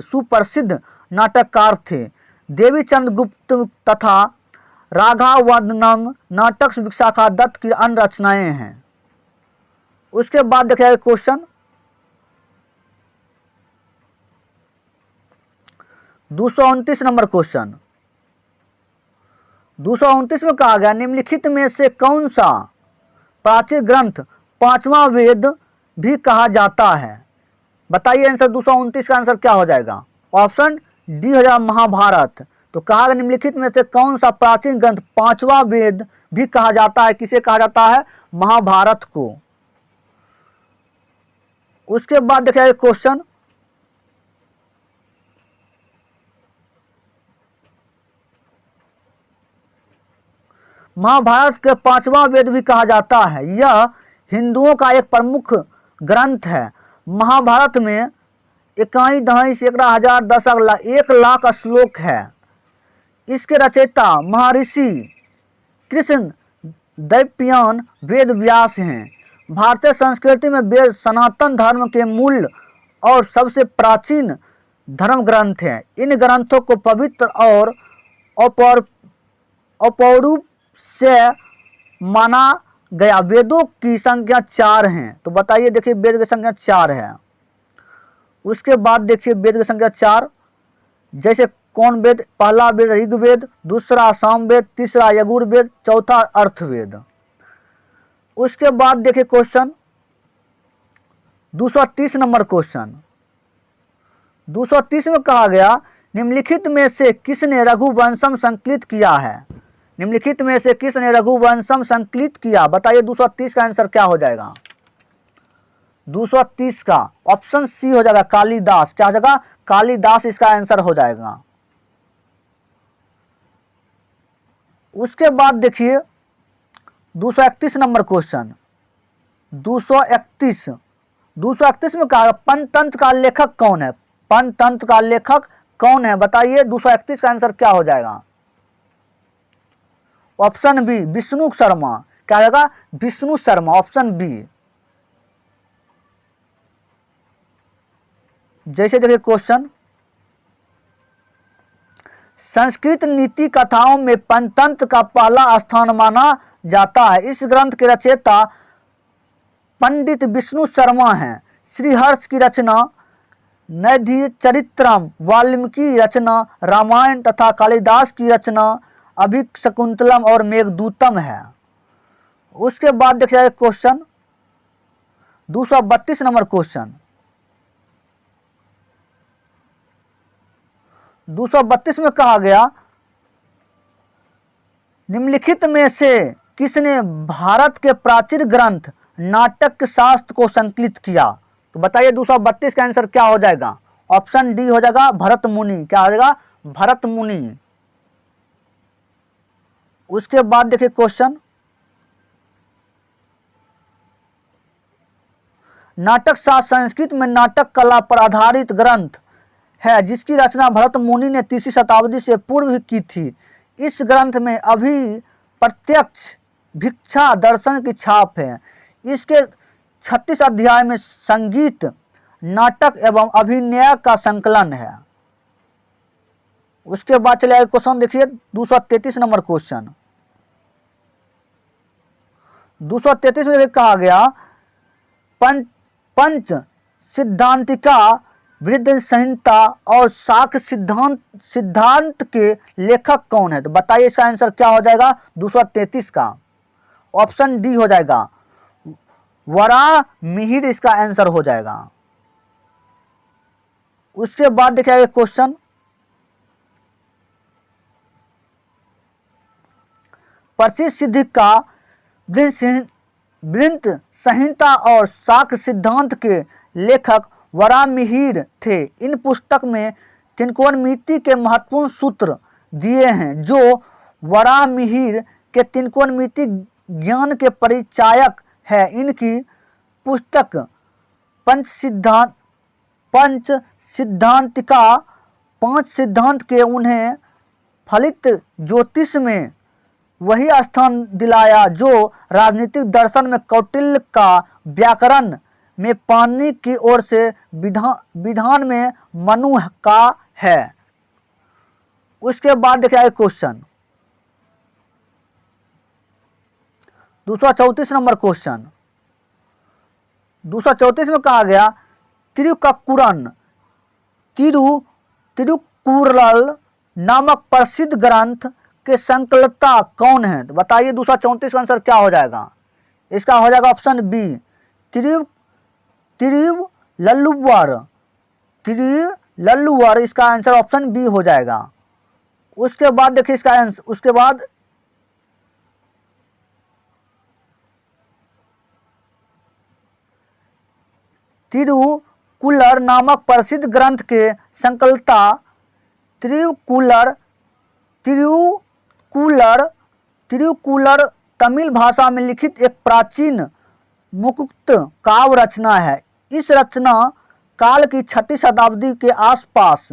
सुप्रसिद्ध नाटककार थे। देवी चंद्रगुप्त तथा राघावदनम नाटक विशाखादत्त की अन्य रचनाएं हैं। उसके बाद देखिए क्वेश्चन 229 नंबर क्वेश्चन। 229 में कहा गया निम्नलिखित में से कौन सा प्राचीन ग्रंथ पांचवां वेद भी कहा जाता है? बताइए आंसर 229 का आंसर क्या हो जाएगा? ऑप्शन डी हो जाएगा महाभारत। तो कहा गया निम्नलिखित में से कौन सा प्राचीन ग्रंथ पांचवा वेद भी कहा जाता है? किसे कहा जाता है? महाभारत को। उसके बाद देखिए क्वेश्चन महाभारत के पांचवा वेद भी कहा जाता है। यह हिंदुओं का एक प्रमुख ग्रंथ है। महाभारत में 21 दहाई 11,000 10 1 लाख श्लोक है। इसके रचयिता महर्षि कृष्ण द्वैपायन वेद व्यास हैं। भारतीय संस्कृति में वेद सनातन धर्म के मूल और सबसे प्राचीन धर्म ग्रंथ हैं। इन ग्रंथों को पवित्र और अपौरुष से माना गया। वेदों की संख्या 4 है। तो बताइए देखिए वेद की संख्या 4 है। उसके बाद देखिए वेद की संख्या 4 जैसे कौन वेद? पहला वेद ऋग्वेद, दूसरा सामवेद, तीसरा यजुर्वेद, चौथा अर्थवेद। उसके बाद देखिए क्वेश्चन 230 नंबर क्वेश्चन। 230 में कहा गया निम्नलिखित में से किसने रघुवंशम संकलित किया है? निम्नलिखित में से किसने रघुवंशम संकलित किया? बताइए 230 का आंसर क्या हो जाएगा? 230 का ऑप्शन सी हो जाएगा कालिदास। क्या हो जाएगा? कालिदास इसका आंसर हो जाएगा। उसके बाद देखिए 231 नंबर क्वेश्चन। 231 में कहा पंचतंत्र का लेखक कौन है? पंचतंत्र का लेखक कौन है? बताइए 231 का आंसर क्या हो जाएगा? Option B Vishnu Sharma. क्या होगा? Vishnu Sharma, option B. जैसे देखिए क्वेश्चन संस्कृत नीति कथाओं में पंचतंत्र का पहला स्थान माना जाता है। इस ग्रंथ के रचयिता पंडित विष्णु शर्मा हैं। श्रीहर्ष की रचना नैधि चरित्रम, वाल्मीकि रचना रामायण तथा कालिदास की रचना अभिशकुंतलम और मेघदूतम है। उसके बाद देखिए क्वेश्चन 232 नंबर क्वेश्चन। 232 में कहा गया निम्नलिखित में से किसने भारत के प्राचीन ग्रंथ नाटक शास्त्र को संकलित किया? तो बताइए 232 का आंसर क्या हो जाएगा? ऑप्शन डी हो जाएगा भरत मुनि। क्या हो जाएगा? भरत मुनि। उसके बाद देखिए क्वेश्चन नाटक शास्त्र संस्कृत में नाटक कला पर आधारित ग्रंथ है जिसकी रचना भरत मुनि ने 3वीं शताब्दी से पूर्व की थी। इस ग्रंथ में अभी प्रत्यक्ष भिक्षा दर्शन की छाप है। इसके 36 अध्याय में संगीत, नाटक एवं अभिनय का संकलन है। उसके बाद चले क्वेश्चन देखिए 233 नंबर क्वेश्चन। 233 में कहा गया पंच सिद्धांतिका, वृद्ध संहिता और शाक्य सिद्धांत के लेखक कौन है? तो बताइए इसका आंसर क्या हो जाएगा? 233 का ऑप्शन डी हो जाएगा वराहमिहिर इसका आंसर हो जाएगा। उसके बाद देखिए क्वेश्चन प्रसिद्ध सिद्धिका वृंत संहिता और शाक्य सिद्धांत के लेखक वराहमिहिर थे। इन पुस्तक में त्रिकोणमिति के महत्वपूर्ण सूत्र दिए हैं जो वराहमिहिर के त्रिकोणमिति ज्ञान के परिचायक है। इनकी पुस्तक पंच सिद्धांतिका 5 सिद्धांत के उन्हें फलित ज्योतिष में वही स्थान दिलाया जो राजनीतिक दर्शन में कौटिल्य का, व्याकरण में पाणिनि की ओर से विधान में मनु का है। उसके बाद देखिए क्वेश्चन 234 नंबर क्वेश्चन 234 में कहा गया तिरुकुरल नामक प्रसिद्ध ग्रंथ के संकलता कौन है? तो बताइए 234 का आंसर क्या हो जाएगा? इसका हो जाएगा ऑप्शन बी तिरुवल्लुवर। इसका आंसर ऑप्शन बी हो जाएगा। उसके बाद देखिए इसका आंसर, उसके बाद तिरुकुलर नामक प्रसिद्ध ग्रंथ के संकलता तिरुकुलर तमिल भाषा में लिखित एक प्राचीन मुक्त काव्य रचना है। इस रचना काल की 6ठी शताब्दी के आसपास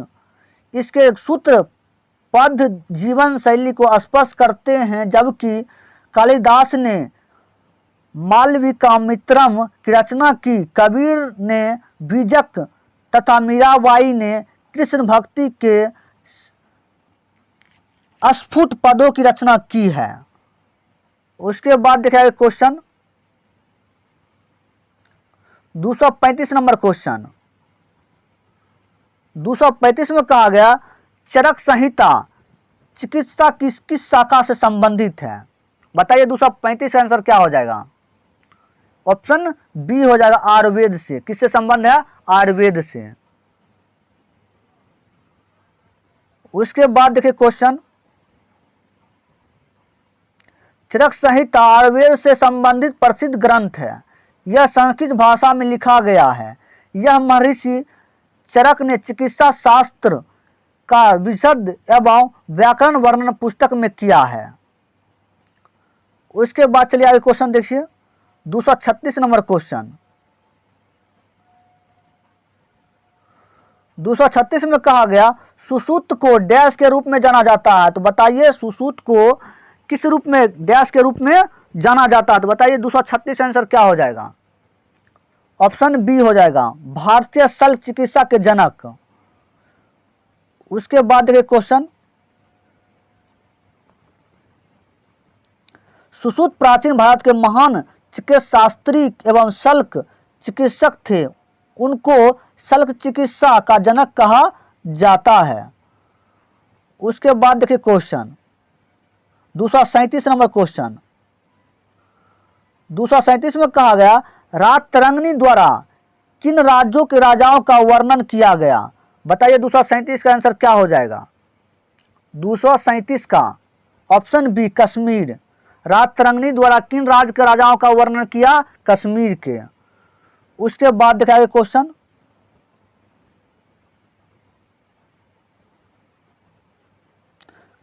इसके सूत्र पद जीवन शैली को स्पष्ट करते हैं, जबकि कालिदास ने मालविकामित्रम की रचना की, कबीर ने बीजक तथा मीराबाई ने कृष्ण भक्ति के स्फुट पदों की रचना की है। उसके बाद देखिए क्वेश्चन 235 नंबर क्वेश्चन 235 में कहा गया चरक संहिता चिकित्सा किस किस शाखा से संबंधित है? बताइए 235 का आंसर क्या हो जाएगा? ऑप्शन बी हो जाएगा आयुर्वेद से। किससे संबंध है? आयुर्वेद से। उसके बाद देखिए क्वेश्चन चरक संहिता आयुर्वेद से संबंधित प्रसिद्ध ग्रंथ है। यह संस्कृत भाषा में लिखा गया है। यह महर्षि चरक ने चिकित्सा शास्त्र का विशद एवं व्याकरण वर्णन पुस्तक में किया है। उसके बाद चलिए आगे क्वेश्चन देखिए 236 नंबर क्वेश्चन 236 में कहा गया सुश्रुत को डैश के रूप में जाना जाता है। तो बताइए सुश्रुत को किस रूप में, डैश के रूप में जाना जाता है? तो बताइए 236 आंसर क्या हो जाएगा? ऑप्शन बी हो जाएगा भारतीय शल्य चिकित्सा के जनक। उसके बाद देखिए क्वेश्चन सुश्रुत प्राचीन भारत के महान चिकित्साशास्त्री एवं शल्य चिकित्सक थे। उनको शल्य चिकित्सा का जनक कहा जाता है। उसके बाद देखिए क्वेश्चन 237 नंबर क्वेश्चन 237 में कहा गया राजतरंगिणी द्वारा किन राज्यों के राजाओं का वर्णन किया गया? बताइए 237 का आंसर क्या हो जाएगा? 237 का ऑप्शन बी कश्मीर। राजतरंगिणी द्वारा किन राज्य के राजाओं का वर्णन किया? कश्मीर के। उसके बाद दिखाएगा क्वेश्चन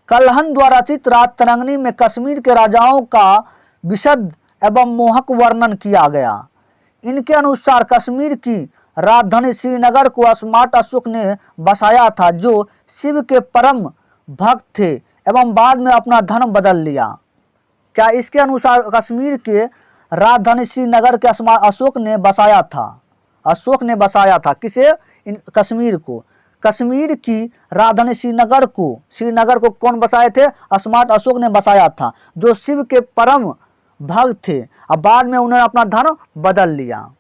कल्हन द्वारा रचित राजतरंगिणी में कश्मीर के राजाओं का विशद एवं मोहक वर्णन किया गया। इनके अनुसार कश्मीर की राजधानी श्रीनगर को स्मार्ट अशोक ने बसाया था, जो शिव के परम भक्त थे एवं बाद में अपना धर्म बदल लिया। क्या इसके अनुसार कश्मीर के राजधानी श्रीनगर के अशोक ने बसाया था? अशोक ने बसाया था किसे? कश्मीर को। कश्मीर की राजधानी श्रीनगर को कौन बसाए थे? स्मार्ट अशोक ने बसाया था, जो शिव के परम भक्त थे। अब बाद में उन्होंने अपना धर्म बदल लिया।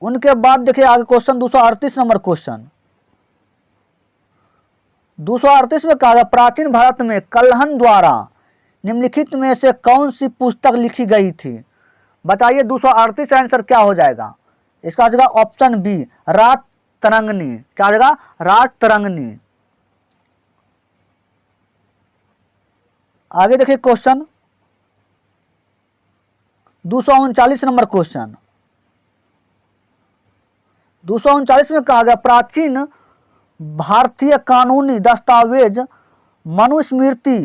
उनके बाद देखिए आगे क्वेश्चन 238 नंबर क्वेश्चन 238 में कहा गया प्राचीन भारत में कल्हन द्वारा निम्नलिखित में से कौन सी पुस्तक लिखी गई थी? बताइए 238 आंसर क्या हो जाएगा? इसका हो जाएगा ऑप्शन बी राजतरंगिणी। क्या हो जाएगा? राजतरंगिणी। आगे देखिए क्वेश्चन 239 नंबर क्वेश्चन, 239 में कहा गया प्राचीन भारतीय कानूनी दस्तावेज मनुस्मृति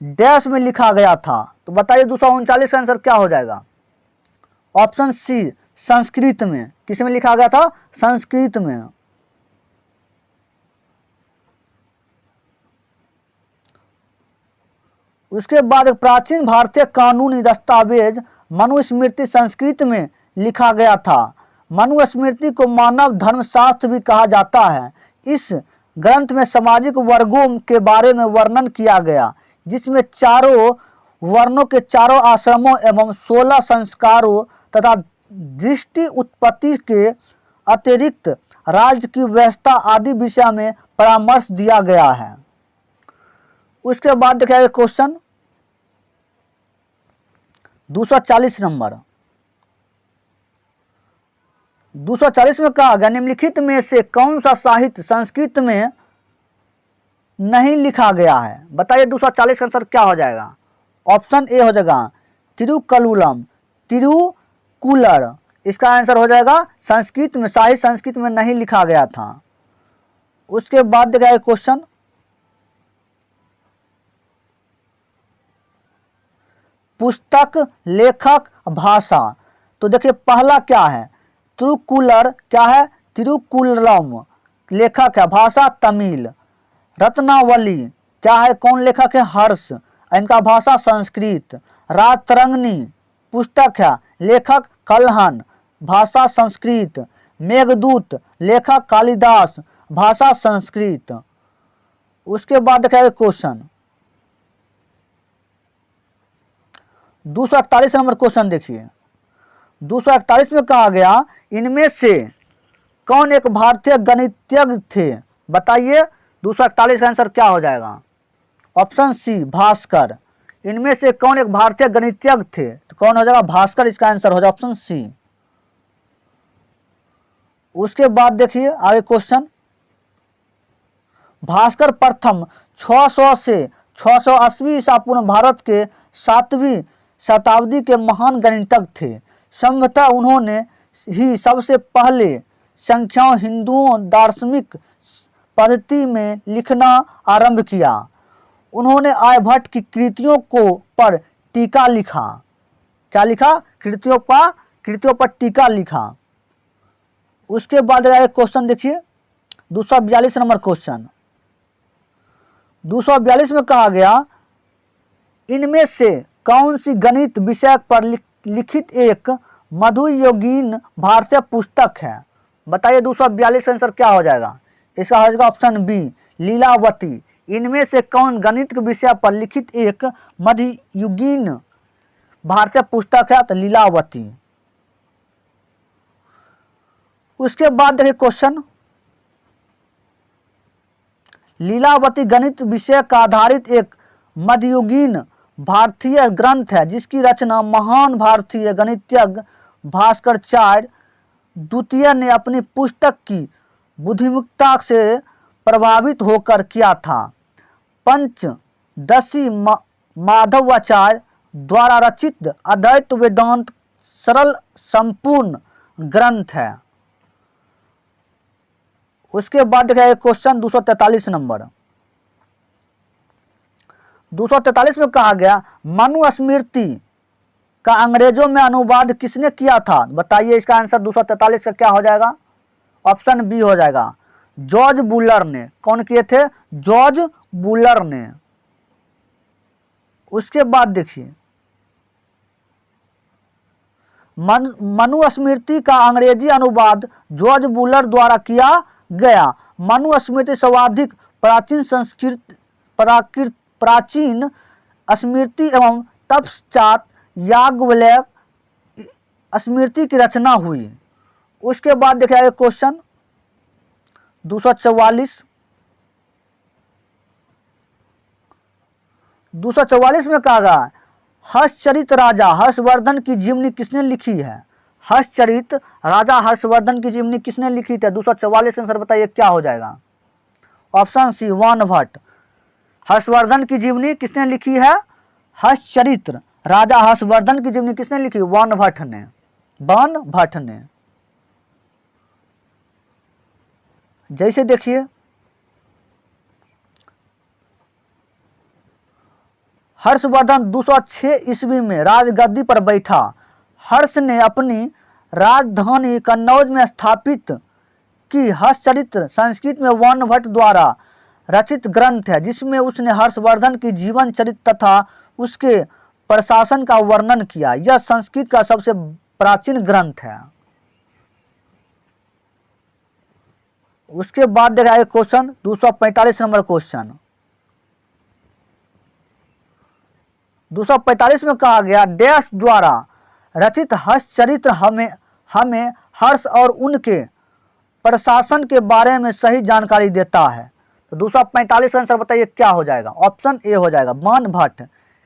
डैश में लिखा गया था। तो बताइए 239 का आंसर क्या हो जाएगा? ऑप्शन सी संस्कृत में। किस में लिखा गया था? संस्कृत में। उसके बाद प्राचीन भारतीय कानूनी दस्तावेज मनुस्मृति संस्कृत में लिखा गया था। मनुस्मृति को मानव धर्मशास्त्र भी कहा जाता है। इस ग्रंथ में सामाजिक वर्गों के बारे में वर्णन किया गया, जिसमें चारों वर्णों के चारों आश्रमों एवं 16 संस्कारों तथा दृष्टि उत्पत्ति के अतिरिक्त राज्य की व्यवस्था आदि विषय में परामर्श दिया गया है। उसके बाद देखिए क्वेश्चन 240 नंबर, 240 में कहा गया निम्नलिखित में से कौन सा साहित्य संस्कृत में नहीं लिखा गया है? बताइए 240 का आंसर क्या हो जाएगा? ऑप्शन ए हो जाएगा तिरुक्कुलम, तिरुकुलर। इसका आंसर हो जाएगा संस्कृत में, साहित्य संस्कृत में नहीं लिखा गया था। उसके बाद देखा क्वेश्चन पुस्तक, लेखक, भाषा। तो देखिए पहला क्या है? तिरुकुलर क्या है? तिरुकुलम लेखक है, भाषा तमिल। रत्नावली क्या है? कौन लेखक है? हर्ष, इनका भाषा संस्कृत। रातरंगिणी पुस्तक है, लेखक कल्हन, भाषा संस्कृत। मेघदूत लेखक कालिदास, भाषा संस्कृत। उसके बाद देखा क्वेश्चन 241 नंबर क्वेश्चन देखिए, 241 में कहा गया इनमें से कौन एक भारतीय गणितज्ञ थे? बताइए 241 का आंसर क्या हो जाएगा? Option C Bhaskar. इनमें से कौन एक भारतीय गणितज्ञ थे? तो कौन हो जाएगा? भास्कर। इसका आंसर हो जाएगा ऑप्शन सी। उसके बाद देखिए आगे क्वेश्चन भास्कर प्रथम 600 से 680 ईसा पूर्व भारत के 7वीं शताब्दी के महान गणितज्ञ थे। संभवतः उन्होंने ही सबसे पहले संख्याओं हिंदुओं दार्शनिक पद्धति में लिखना आरंभ किया। उन्होंने आर्यभट्ट की कृतियों को पर टीका लिखा। क्या लिखा? कृतियों पर टीका लिखा। उसके बाद एक क्वेश्चन देखिए 242 नंबर क्वेश्चन, 242 में कहा गया इनमें से कौन सी गणित विषय पर लिखित एक मध्ययुगीन भारतीय पुस्तक है? बताइए 242 का आंसर क्या हो जाएगा? इसका हो जाएगा ऑप्शन बी लीलावती। इनमें से कौन गणित के विषय पर लिखित एक मध्ययुगीन भारतीय पुस्तक है? तो लीलावती। उसके बाद देखिए क्वेश्चन लीलावती गणित विषय का आधारित एक मध्ययुगीन भारतीय ग्रंथ है, जिसकी रचना महान भारतीय गणितज्ञ भास्कराचार्य द्वितीय ने अपनी पुस्तक की बुद्धिमत्ता से प्रभावित होकर किया था। पंचदशी माधवाचार्य द्वारा रचित अद्वैत वेदांत सरल संपूर्ण ग्रंथ है। उसके बाद देखिए क्वेश्चन 243 नंबर, 243 में कहा गया मनुस्मृति का अंग्रेजों में अनुवाद किसने किया था? बताइए इसका आंसर 243 का क्या हो जाएगा? ऑप्शन बी हो जाएगा जॉर्ज बुलर ने। कौन किए थे? जॉर्ज बुलर ने। उसके बाद देखिए मनुस्मृति का अंग्रेजी अनुवाद जॉर्ज बुलर द्वारा किया गया। मनुस्मृति सर्वाधिक प्राचीन संस्कृत प्राचीन स्मृति एवं तत्पश्चात याज्ञवल्क्य स्मृति की रचना हुई। उसके बाद देखिए क्वेश्चन 244 में कहा गया हर्षचरित राजा हर्षवर्धन की जीवनी किसने लिखी है? हर्षचरित राजा हर्षवर्धन की जीवनी किसने लिखी थी? 244 आंसर बताइए क्या हो जाएगा? ऑप्शन सी वान भट्ट। हर्षवर्धन की जीवनी किसने लिखी है? हर्षचरित राजा हर्षवर्धन की जीवनी किसने लिखी? बाणभट्ट ने। बाणभट्ट ने। जैसे देखिए हर्षवर्धन 206 ईस्वी में राजगद्दी पर बैठा। हर्ष ने अपनी राजधानी कन्नौज में स्थापित की। हर्षचरित्र संस्कृत में बाणभट्ट द्वारा रचित ग्रंथ है जिसमें उसने हर्षवर्धन की जीवन चरित्र तथा उसके प्रशासन का वर्णन किया। यह संस्कृत का सबसे प्राचीन ग्रंथ है। उसके बाद देखा है क्वेश्चन 245 नंबर क्वेश्चन। 245 में कहा गया डैश द्वारा रचित हर्षचरित्र हमें हर्ष और उनके प्रशासन के बारे में सही जानकारी देता है। तो 245 आंसर बताइए क्या हो जाएगा? ऑप्शन ए हो जाएगा बाणभट्ट।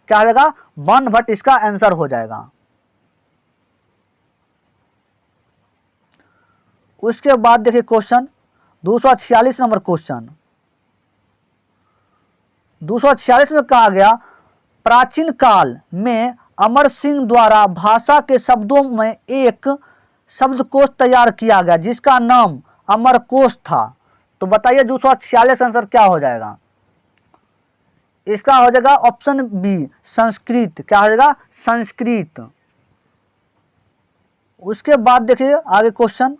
क्या हो जाएगा? बाणभट्ट इसका आंसर हो जाएगा। उसके बाद देखिए क्वेश्चन 246 नंबर क्वेश्चन। 246 में कहा गया प्राचीन काल में अमर सिंह द्वारा भाषा के शब्दों में एक शब्दकोश तैयार किया गया जिसका नाम अमरकोश था। तो बताइए 246 आंसर क्या हो जाएगा? इसका हो जाएगा ऑप्शन बी संस्कृत। क्या हो जाएगा? संस्कृत। उसके बाद देखिए आगे क्वेश्चन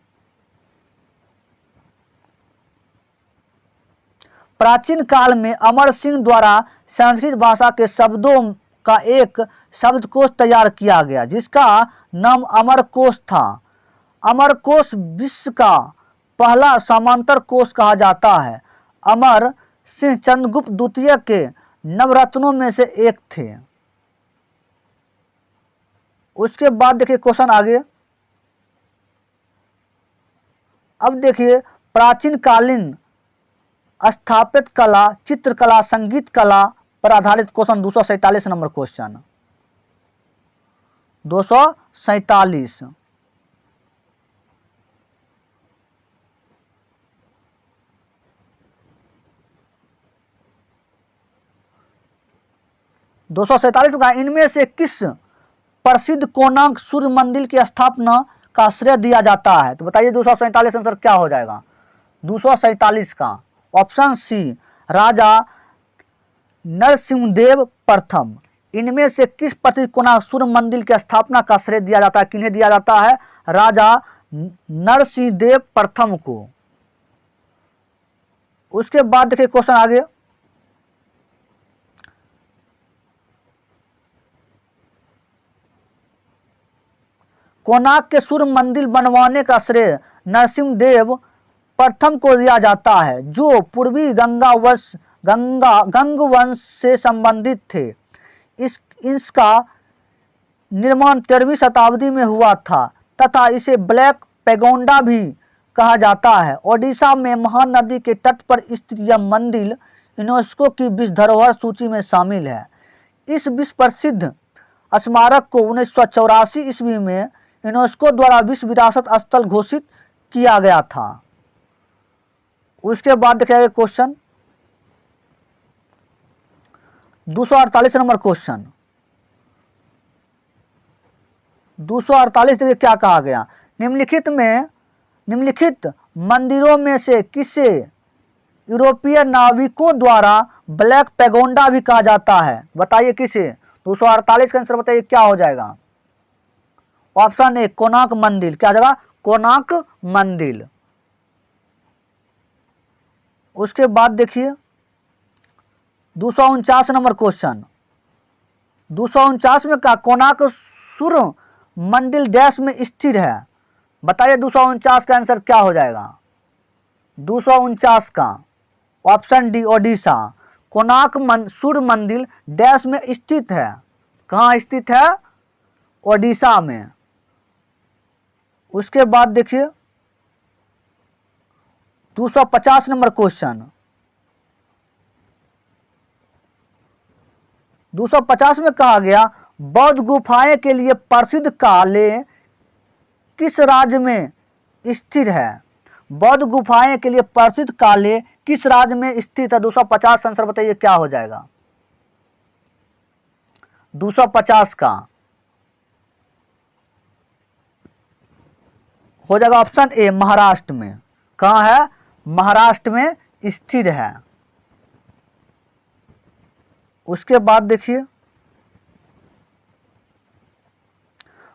प्राचीन काल में अमर सिंह द्वारा संस्कृत भाषा के शब्दों का एक शब्दकोश तैयार किया गया जिसका नाम अमरकोश था। अमरकोश विश्व का पहला समांतर कोश कहा जाता है। अमर सिंह चंद्रगुप्त द्वितीय के नवरत्नों में से एक थे। उसके बाद देखिए क्वेश्चन आगे। अब देखिए प्राचीन कालीन स्थापित कला, चित्रकला, संगीत कला पर आधारित क्वेश्चन 247 नंबर क्वेश्चन। 247 247 का इनमें से किस प्रसिद्ध कोणार्क सूर्य मंदिर की स्थापना का श्रेय दिया जाता है? तो बताइए 247 आंसर क्या हो जाएगा? 247 का ऑप्शन सी राजा नरसिंहदेव प्रथम। इनमें से किस प्रसिद्ध कोणार्क सूर्य मंदिर की स्थापना का श्रेय दिया जाता है? किन्हें दिया जाता है? राजा नरसिंहदेव प्रथम को। उसके बाद देखिए क्वेश्चन आगे। कोणार्क के सूर्य मंदिर बनवाने का श्रेय नरसिंहदेव प्रथम को दिया जाता है जो पूर्वी गंग वंश से संबंधित थे। इसका निर्माण 13वीं शताब्दी में हुआ था तथा इसे ब्लैक पैगोंडा भी कहा जाता है। ओडिशा में महानदी के तट पर स्थित यह मंदिर यूनेस्को की विश्व धरोहर सूची में शामिल है। इस विश्व प्रसिद्ध स्मारक को 1984 ईस्वी में यूनेस्को द्वारा विश्व विरासत स्थल घोषित किया गया था। उसके बाद देखिए क्वेश्चन 248 नंबर क्वेश्चन। 248 देखिए क्या कहा गया। निम्नलिखित मंदिरों में से किसे यूरोपीय नाविकों द्वारा ब्लैक पैगोंडा भी कहा जाता है? बताइए किसे? 248 का आंसर बताइए क्या हो जाएगा? ऑप्शन ए कोणार्क मंदिर। क्या जाएगा? कोणार्क मंदिर। उसके बाद देखिए 249 नंबर क्वेश्चन। 249 में कहा कोणार्क सूर्य मंदिर डैश में स्थिर है। बताइए 249 का आंसर क्या हो जाएगा? 249 का ऑप्शन डी ओडिशा। कोणार्क सूर्य मंदिर डैश में स्थित है। कहाँ स्थित है? ओडिशा में। उसके बाद देखिए 250 नंबर क्वेश्चन। 250 में कहा गया बौद्ध गुफाएं के लिए प्रसिद्ध काले किस राज्य में स्थित है? बौद्ध गुफाएं के लिए प्रसिद्ध काले किस राज्य में स्थित है? 250 आंसर बताइए क्या हो जाएगा? 250 का हो जाएगा ऑप्शन ए महाराष्ट्र में। कहाँ है? महाराष्ट्र में स्थिर है। उसके बाद देखिए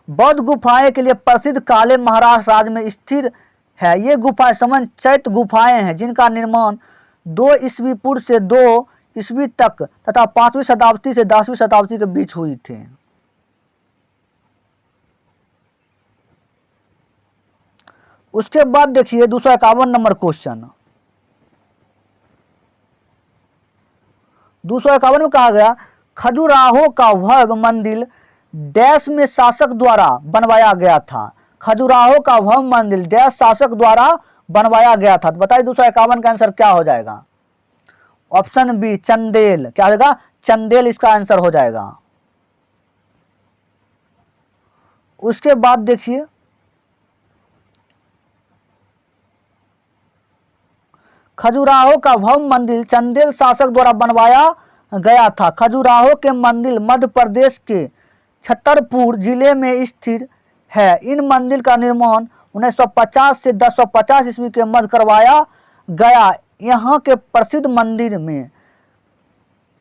बौद्ध गुफाएं के लिए प्रसिद्ध काले महाराष्ट्र राज्य में स्थिर है। ये गुफाएं समन चैत्य गुफाएं हैं जिनका निर्माण 2 ईस्वी पूर्व से 2 ईस्वी तक तथा 5वीं शताब्दी से 10वीं शताब्दी के बीच हुई थी। उसके बाद देखिए 251 नंबर क्वेश्चन। 251 में कहा गया खजुराहो का भव्य मंदिर डैश में शासक द्वारा बनवाया गया था। खजुराहो का भव्य मंदिर डैश शासक द्वारा बनवाया गया था। तो बताइए 251 का आंसर क्या हो जाएगा? Option B Chandel. क्या हो जाएगा? चंदेल इसका आंसर हो जाएगा। उसके बाद देखिए खजुराहो का भव्य मंदिर चंदेल शासक द्वारा बनवाया गया था। खजुराहो के मंदिर मध्य प्रदेश के छतरपुर जिले में स्थित है। इन मंदिर का निर्माण 1950 से 1050 ईस्वी के मध्य करवाया गया। यहाँ के प्रसिद्ध मंदिर में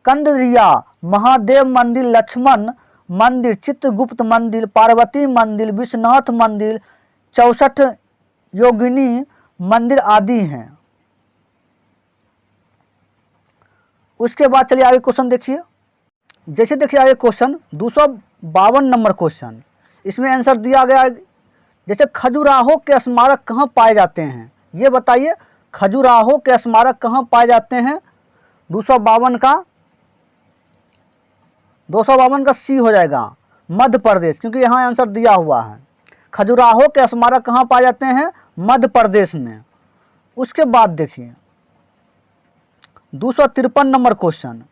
कंदरिया महादेव मंदिर, लक्ष्मण मंदिर, चित्रगुप्त मंदिर, पार्वती मंदिर, विश्वनाथ मंदिर, 64 योगिनी मंदिर आदि हैं। उसके बाद चलिए आगे क्वेश्चन देखिए। जैसे देखिए आगे क्वेश्चन 252 नंबर क्वेश्चन। इसमें आंसर दिया गया जैसे खजुराहो के स्मारक कहाँ पाए जाते हैं, ये बताइए। खजुराहो के स्मारक कहाँ पाए जाते हैं? 252 का सी हो जाएगा मध्य प्रदेश, क्योंकि यहाँ आंसर दिया हुआ है। खजुराहो के स्मारक कहाँ पाए जाते हैं? मध्य प्रदेश में। उसके बाद देखिए 253 नंबर क्वेश्चन।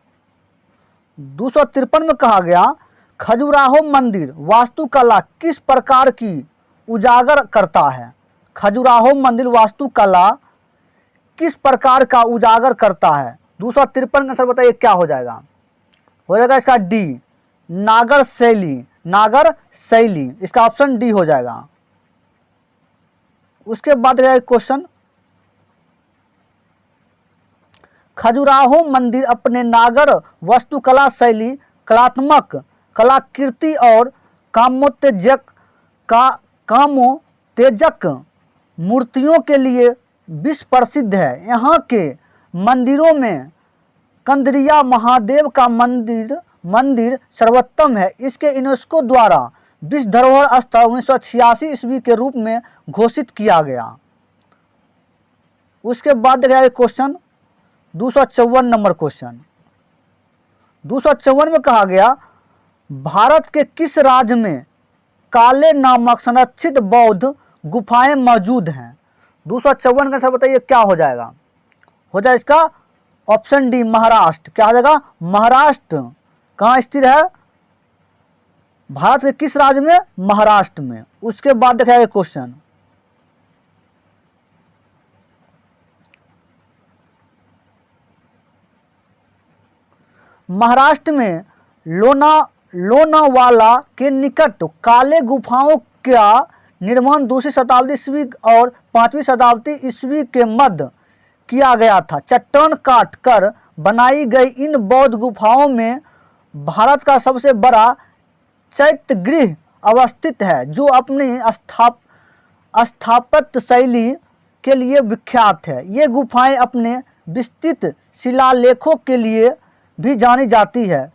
253 में कहा गया खजुराहो मंदिर वास्तुकला किस प्रकार की उजागर करता है? खजुराहो मंदिर वास्तुकला किस प्रकार का उजागर करता है? 253 का आंसर बताइए क्या हो जाएगा? हो जाएगा इसका डी नागर शैली। नागर शैली इसका ऑप्शन डी हो जाएगा। उसके बाद क्वेश्चन खजुराहो मंदिर अपने नागर वास्तुकला शैली, कलात्मक कलाकृति और कामोत्तेजक मूर्तियों के लिए विश्व प्रसिद्ध है। यहाँ के मंदिरों में कंदरिया महादेव का मंदिर सर्वोत्तम है। इसके यूनेस्को द्वारा विश्व धरोहर स्थल 1986 ईस्वी के रूप में घोषित किया गया। उसके बाद देखिए क्वेश्चन 254 नंबर क्वेश्चन। 254 में कहा गया भारत के किस राज्य में काले नामक संरक्षित बौद्ध गुफाएं मौजूद हैं? 254 का आंसर बताइए क्या हो जाएगा? हो जाए इसका ऑप्शन डी महाराष्ट्र। क्या हो जाएगा? महाराष्ट्र कहाँ स्थित है? भारत के किस राज्य में? महाराष्ट्र में। उसके बाद देखा क्वेश्चन महाराष्ट्र में लोनावाला के निकट काले गुफाओं का निर्माण 2वीं शताब्दी ईस्वी और 5वीं शताब्दी ईस्वी के मध्य किया गया था। चट्टान काट कर बनाई गई इन बौद्ध गुफाओं में भारत का सबसे बड़ा चैत्यगृह अवस्थित है, जो अपनी स्थापत्य शैली के लिए विख्यात है। ये गुफाएं अपने विस्तृत शिलालेखों के लिए भी जानी जाती है।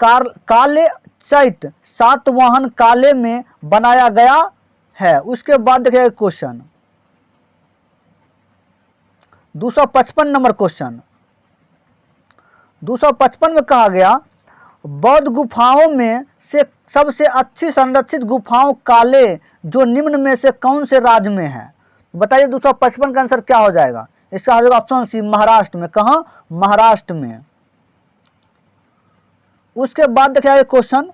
काले चैत्य सातवाहन काले में बनाया गया है। उसके बाद देखिए क्वेश्चन 255 नंबर क्वेश्चन। 255 में कहा गया बौद्ध गुफाओं में से सबसे अच्छी संरक्षित गुफाओं काले जो निम्न में से कौन से राज्य में है? बताइए 255 का आंसर क्या हो जाएगा? इसका हो जाएगा ऑप्शन सी महाराष्ट्र में। कहाँ? महाराष्ट्र में। उसके बाद देखिए क्वेश्चन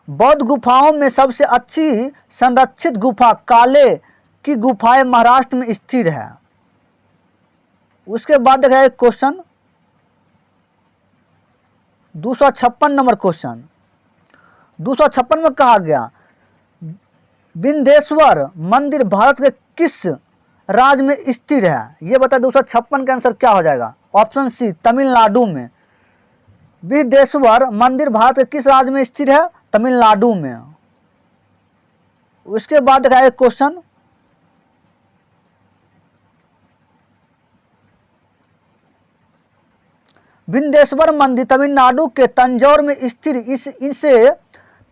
बौद्ध गुफाओं में सबसे अच्छी संरक्षित गुफा काले की गुफाएं महाराष्ट्र में स्थिर है। उसके बाद देखिए क्वेश्चन 256 नंबर क्वेश्चन, 256 में कहा गया विंध्येश्वर मंदिर भारत के किस राज्य में स्थिर है? ये बता 256 का आंसर क्या हो जाएगा? ऑप्शन सी तमिलनाडु में। विंध्येश्वर मंदिर भारत के किस राज्य में स्थिर है? तमिलनाडु में। उसके बाद देखा एक क्वेश्चन, विंध्येश्वर मंदिर तमिलनाडु के तंजौर में स्थिर इसे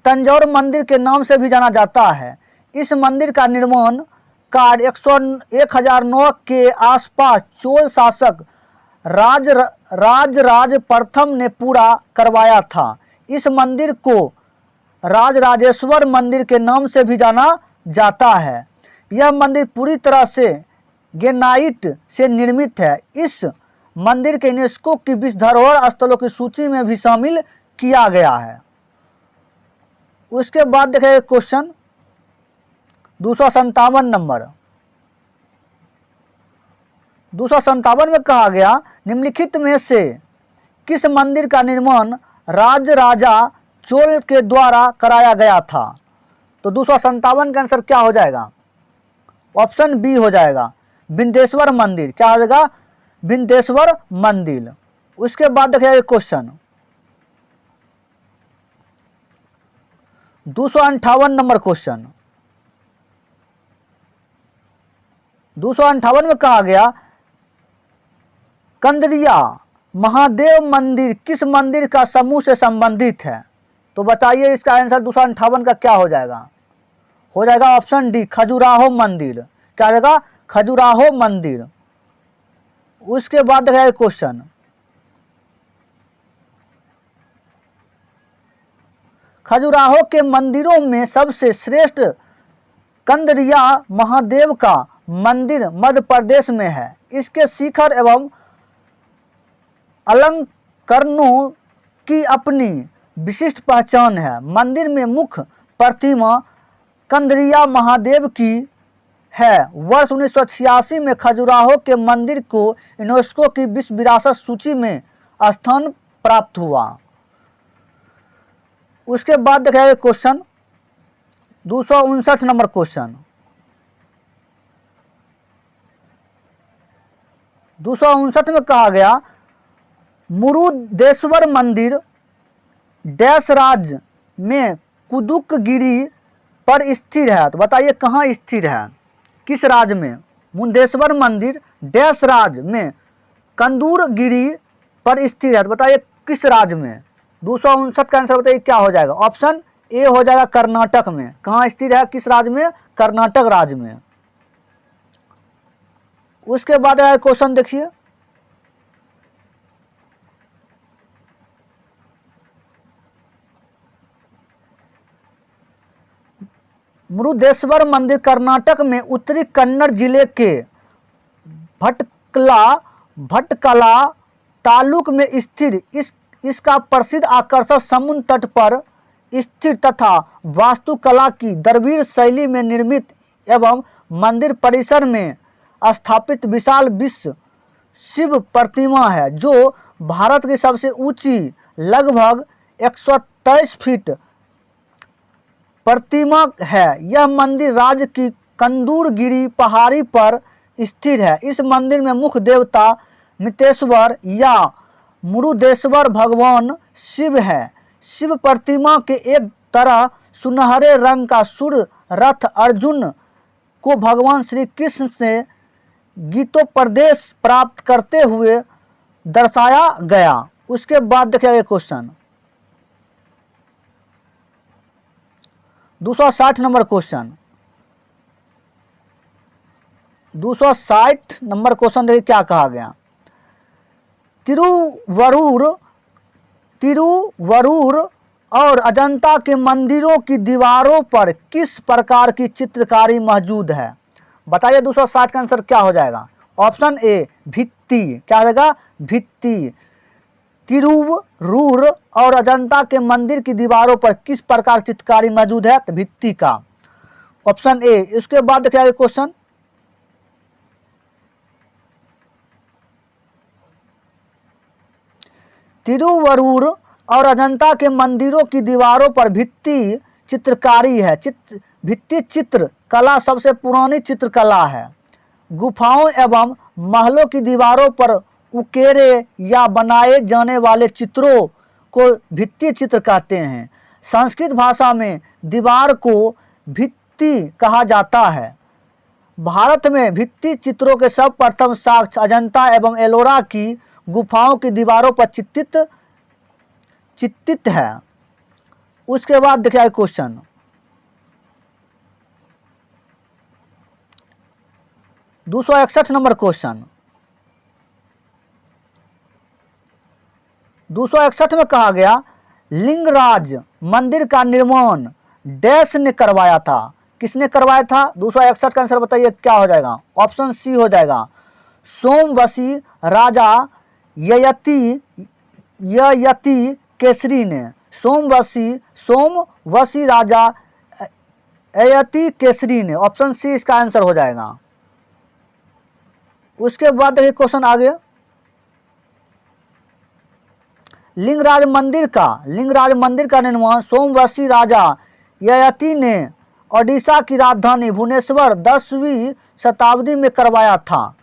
तंजौर मंदिर के नाम से भी जाना जाता है। इस मंदिर का निर्माण कार्य 1009 के आसपास चोल शासक राजराज प्रथम ने पूरा करवाया था। इस मंदिर को राजराजेश्वर मंदिर के नाम से भी जाना जाता है। यह मंदिर पूरी तरह से ग्रेनाइट से निर्मित है। इस मंदिर के यूनेस्को की विश्व धरोहर स्थलों की सूची में भी शामिल किया गया है। उसके बाद देखें क्वेश्चन 257 नंबर, 257 में कहा गया निम्नलिखित में से किस मंदिर का निर्माण राजा चोल के द्वारा कराया गया था? तो 257 का आंसर क्या हो जाएगा? ऑप्शन बी हो जाएगा विंध्येश्वर मंदिर। क्या हो जाएगा? विंध्येश्वर मंदिर। उसके बाद देखिए क्वेश्चन 258 नंबर क्वेश्चन, 258 में कहा गया कंदरिया महादेव मंदिर किस मंदिर का समूह से संबंधित है? तो बताइए इसका आंसर 258 का क्या हो जाएगा? हो जाएगा ऑप्शन डी खजुराहो मंदिर। क्या हो जाएगा? खजुराहो मंदिर। उसके बाद देखा क्वेश्चन खजुराहो के मंदिरों में सबसे श्रेष्ठ कंदरिया महादेव का मंदिर मध्य प्रदेश में है। इसके शिखर एवं अलंकरणों की अपनी विशिष्ट पहचान है। मंदिर में मुख्य प्रतिमा कंदरिया महादेव की है। वर्ष 1986 में खजुराहो के मंदिर को यूनेस्को की विश्व विरासत सूची में स्थान प्राप्त हुआ। उसके बाद देखिए क्वेश्चन 259 नंबर क्वेश्चन, 259 में कहा गया मुरुदेश्वर मंदिर डैश राज्य में कुदुकगिरी पर स्थिर है। तो बताइए कहाँ स्थिर है, किस राज्य में? मुरुदेश्वर मंदिर डैश राज्य में कंदूरगिरी पर स्थिर है। तो बताइए किस राज्य में? 259 का आंसर बताइए क्या हो जाएगा? ऑप्शन ए हो जाएगा कर्नाटक में। कहाँ स्थिर है, किस राज्य में? कर्नाटक राज्य में। उसके बाद आया क्वेश्चन देखिए मुरुदेश्वर मंदिर कर्नाटक में उत्तरी कन्नड़ जिले के भटकला तालुक में स्थिर इसका प्रसिद्ध आकर्षण समुद्र तट पर स्थिर तथा वास्तुकला की द्रविड़ शैली में निर्मित एवं मंदिर परिसर में स्थापित विशाल विश्व शिव प्रतिमा है, जो भारत की सबसे ऊंची लगभग 123 फीट प्रतिमा है। यह मंदिर राज्य की कंदूरगिरी पहाड़ी पर स्थिर है। इस मंदिर में मुख्य देवता मितेश्वर या मुरुदेश्वर भगवान शिव है। शिव प्रतिमा के एक तरह सुनहरे रंग का सूर्य रथ अर्जुन को भगवान श्री कृष्ण से गीतोपदेश प्राप्त करते हुए दर्शाया गया। उसके बाद देखिए question 260 number question, 260 number question देखिए क्या कहा गया। तिरुवरूर और अजंता के मंदिरों की दीवारों पर किस प्रकार की चित्रकारी मौजूद है? बताइए 260 का आंसर क्या हो जाएगा? ऑप्शन ए भित्ति। क्या हो जाएगा? भित्ति। तिरुवरूर और अजंता के मंदिर की दीवारों पर किस प्रकार की चित्रकारी मौजूद है? तो भित्ति का, ऑप्शन ए। इसके बाद देखिए क्वेश्चन तिरुवरूर और अजंता के मंदिरों की दीवारों पर भित्ति चित्रकारी है। भित्ति चित्र कला सबसे पुरानी चित्रकला है। गुफाओं एवं महलों की दीवारों पर उकेरे या बनाए जाने वाले चित्रों को भित्ति चित्र कहते हैं। संस्कृत भाषा में दीवार को भित्ति कहा जाता है। भारत में भित्ति चित्रों के सर्वप्रथम साक्ष्य अजंता एवं एलोरा की गुफाओं की दीवारों पर चित्रित है। उसके बाद देखिए क्वेश्चन 261 नंबर क्वेश्चन 261 में कहा गया लिंगराज मंदिर का निर्माण डैश ने करवाया था। किसने करवाया था? 261 का आंसर बताइए क्या हो जाएगा? ऑप्शन सी हो जाएगा, सोमवशी राजा ययति केसरी ने। सोमवशी राजा ययति केसरी ने। ऑप्शन सी इसका आंसर हो जाएगा। उसके बाद देखिए क्वेश्चन आगे, लिंगराज मंदिर का निर्माण सोमवशी राजा ययति ने ओडिशा की राजधानी भुवनेश्वर 10वीं शताब्दी में करवाया था।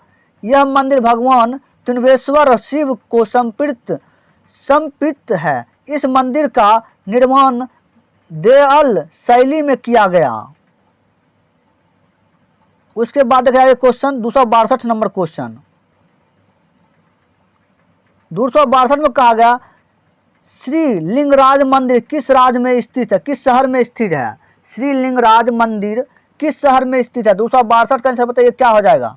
यह मंदिर भगवान त्रिनेश्वर शिव को समर्पित है। इस मंदिर का निर्माण देअल शैली में किया गया। उसके बाद देखिए क्वेश्चन 262 नंबर क्वेश्चन 262 में कहा गया श्री लिंगराज मंदिर किस राज्य में स्थित है? किस शहर में स्थित है? श्री लिंगराज मंदिर किस शहर में स्थित है? 262 का आंसर बताइए क्या हो जाएगा?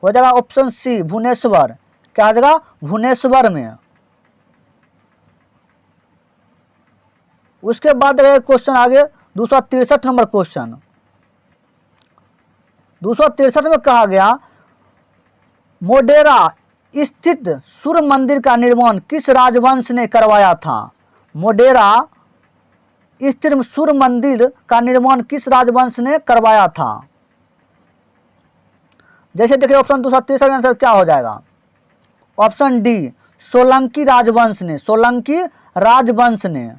हो जाएगा ऑप्शन सी भुवनेश्वर। क्या हो जाएगा? भुवनेश्वर में। उसके बाद क्वेश्चन आगे 263 नंबर क्वेश्चन 263 में कहा गया मोढेरा स्थित सूर्य मंदिर का निर्माण किस राजवंश ने करवाया था? मोढेरा स्थित सूर्य मंदिर का निर्माण किस राजवंश ने करवाया था? जैसे देखिए ऑप्शन 263 का आंसर क्या हो जाएगा? ऑप्शन डी सोलंकी राजवंश ने। सोलंकी राजवंश ने।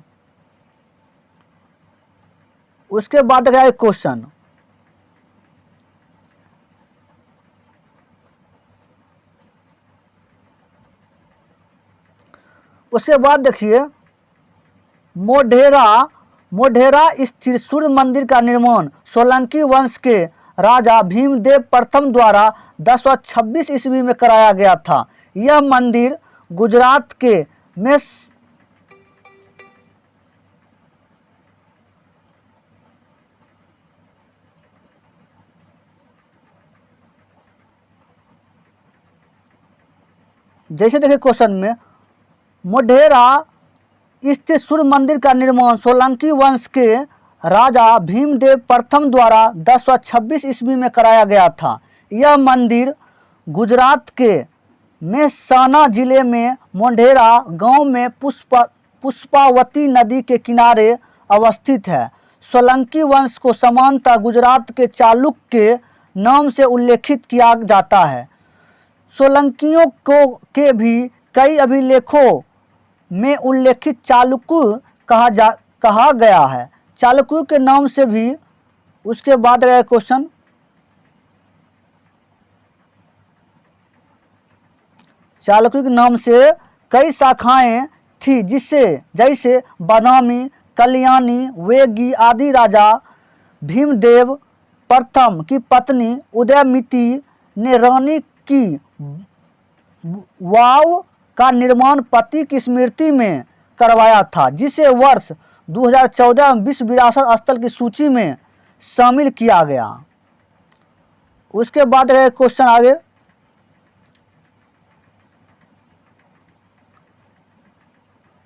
उसके बाद देखिए क्वेश्चन उसके बाद देखिए मोढेरा स्थित सूर्य मंदिर का निर्माण सोलंकी वंश के राजा भीमदेव प्रथम द्वारा 1026 ईस्वी में कराया गया था। यह मंदिर गुजरात के जैसे देखिए क्वेश्चन में मोढेरा स्थित सूर्य मंदिर का निर्माण सोलंकी वंश के राजा भीमदेव प्रथम द्वारा 1026 ईस्वी में कराया गया था। यह मंदिर गुजरात के मेहसाना जिले में मोढेरा गांव में पुष्पावती नदी के किनारे अवस्थित है। सोलंकी वंश को समानतः गुजरात के चालुक्य के नाम से उल्लेखित किया जाता है। सोलंकियों के भी कई अभिलेखों में उल्लेखित चालुक्य कहा गया है। चालुक्य के नाम से भी। उसके बाद गया क्वेश्चन चालुक्य के नाम से कई शाखाएं थी जैसे बादामी, कल्याणी, वेगी आदि। राजा भीमदेव प्रथम की पत्नी उदयमिति ने रानी की वाव का निर्माण पति की स्मृति में करवाया था, जिसे वर्ष 2014 में विश्व विरासत स्थल की सूची में शामिल किया गया। उसके बाद है क्वेश्चन आगे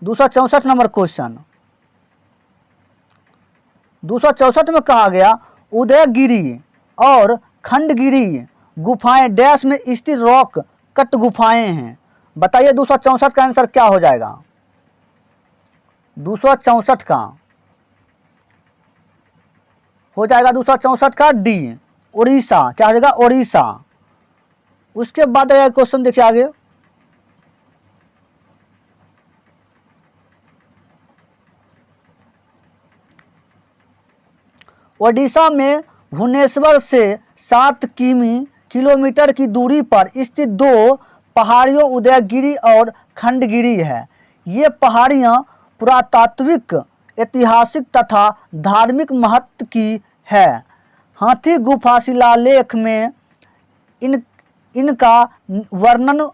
264 नंबर क्वेश्चन 264 में कहा गया उदयगिरी और खंडगिरी गुफाएं डैश में स्थित रॉक कट गुफाएं हैं। बताइए 264 का आंसर क्या हो जाएगा? 264 का हो जाएगा 264 का डी उड़ीसा। क्या हो जाएगा? उड़ीसा। उसके बाद क्वेश्चन देखिए आगे ओडिशा में भुवनेश्वर से 7 किलोमीटर की दूरी पर स्थित 2 पहाड़ियों उदयगिरी और खंडगिरी है। ये पहाड़ियाँ पुरातात्विक, ऐतिहासिक तथा धार्मिक महत्व की है। हाथी गुफा शिलालेख में इनका वर्णन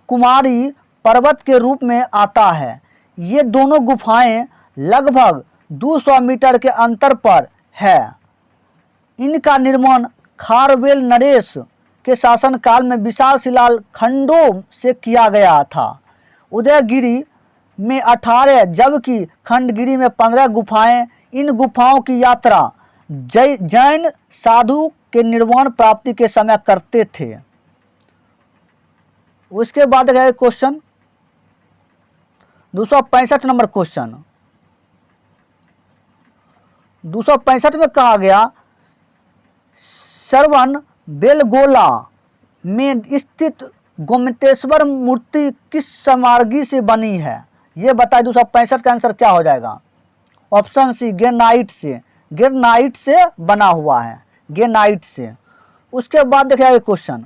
कुमारी पर्वत के रूप में आता है। ये दोनों गुफाएं लगभग 200 मीटर के अंतर पर है। इनका निर्माण खारवेल नरेश के शासनकाल में विशाल शिलाखंडों से किया गया था। उदयगिरी में 18 जबकि खंडगिरी में 15 गुफाएं। इन गुफाओं की यात्रा जैन साधु के निर्वाण प्राप्ति के समय करते थे। उसके बाद गए क्वेश्चन 265 नंबर क्वेश्चन। 265 में कहा गया श्रवण बेलगोला में स्थित गोमतेश्वर मूर्ति किस सामग्री से बनी है? ये बताइए 265 का आंसर क्या हो जाएगा? ऑप्शन सी ग्रेनाइट से। ग्रेनाइट से बना हुआ है, ग्रेनाइट से। उसके बाद देखिए क्वेश्चन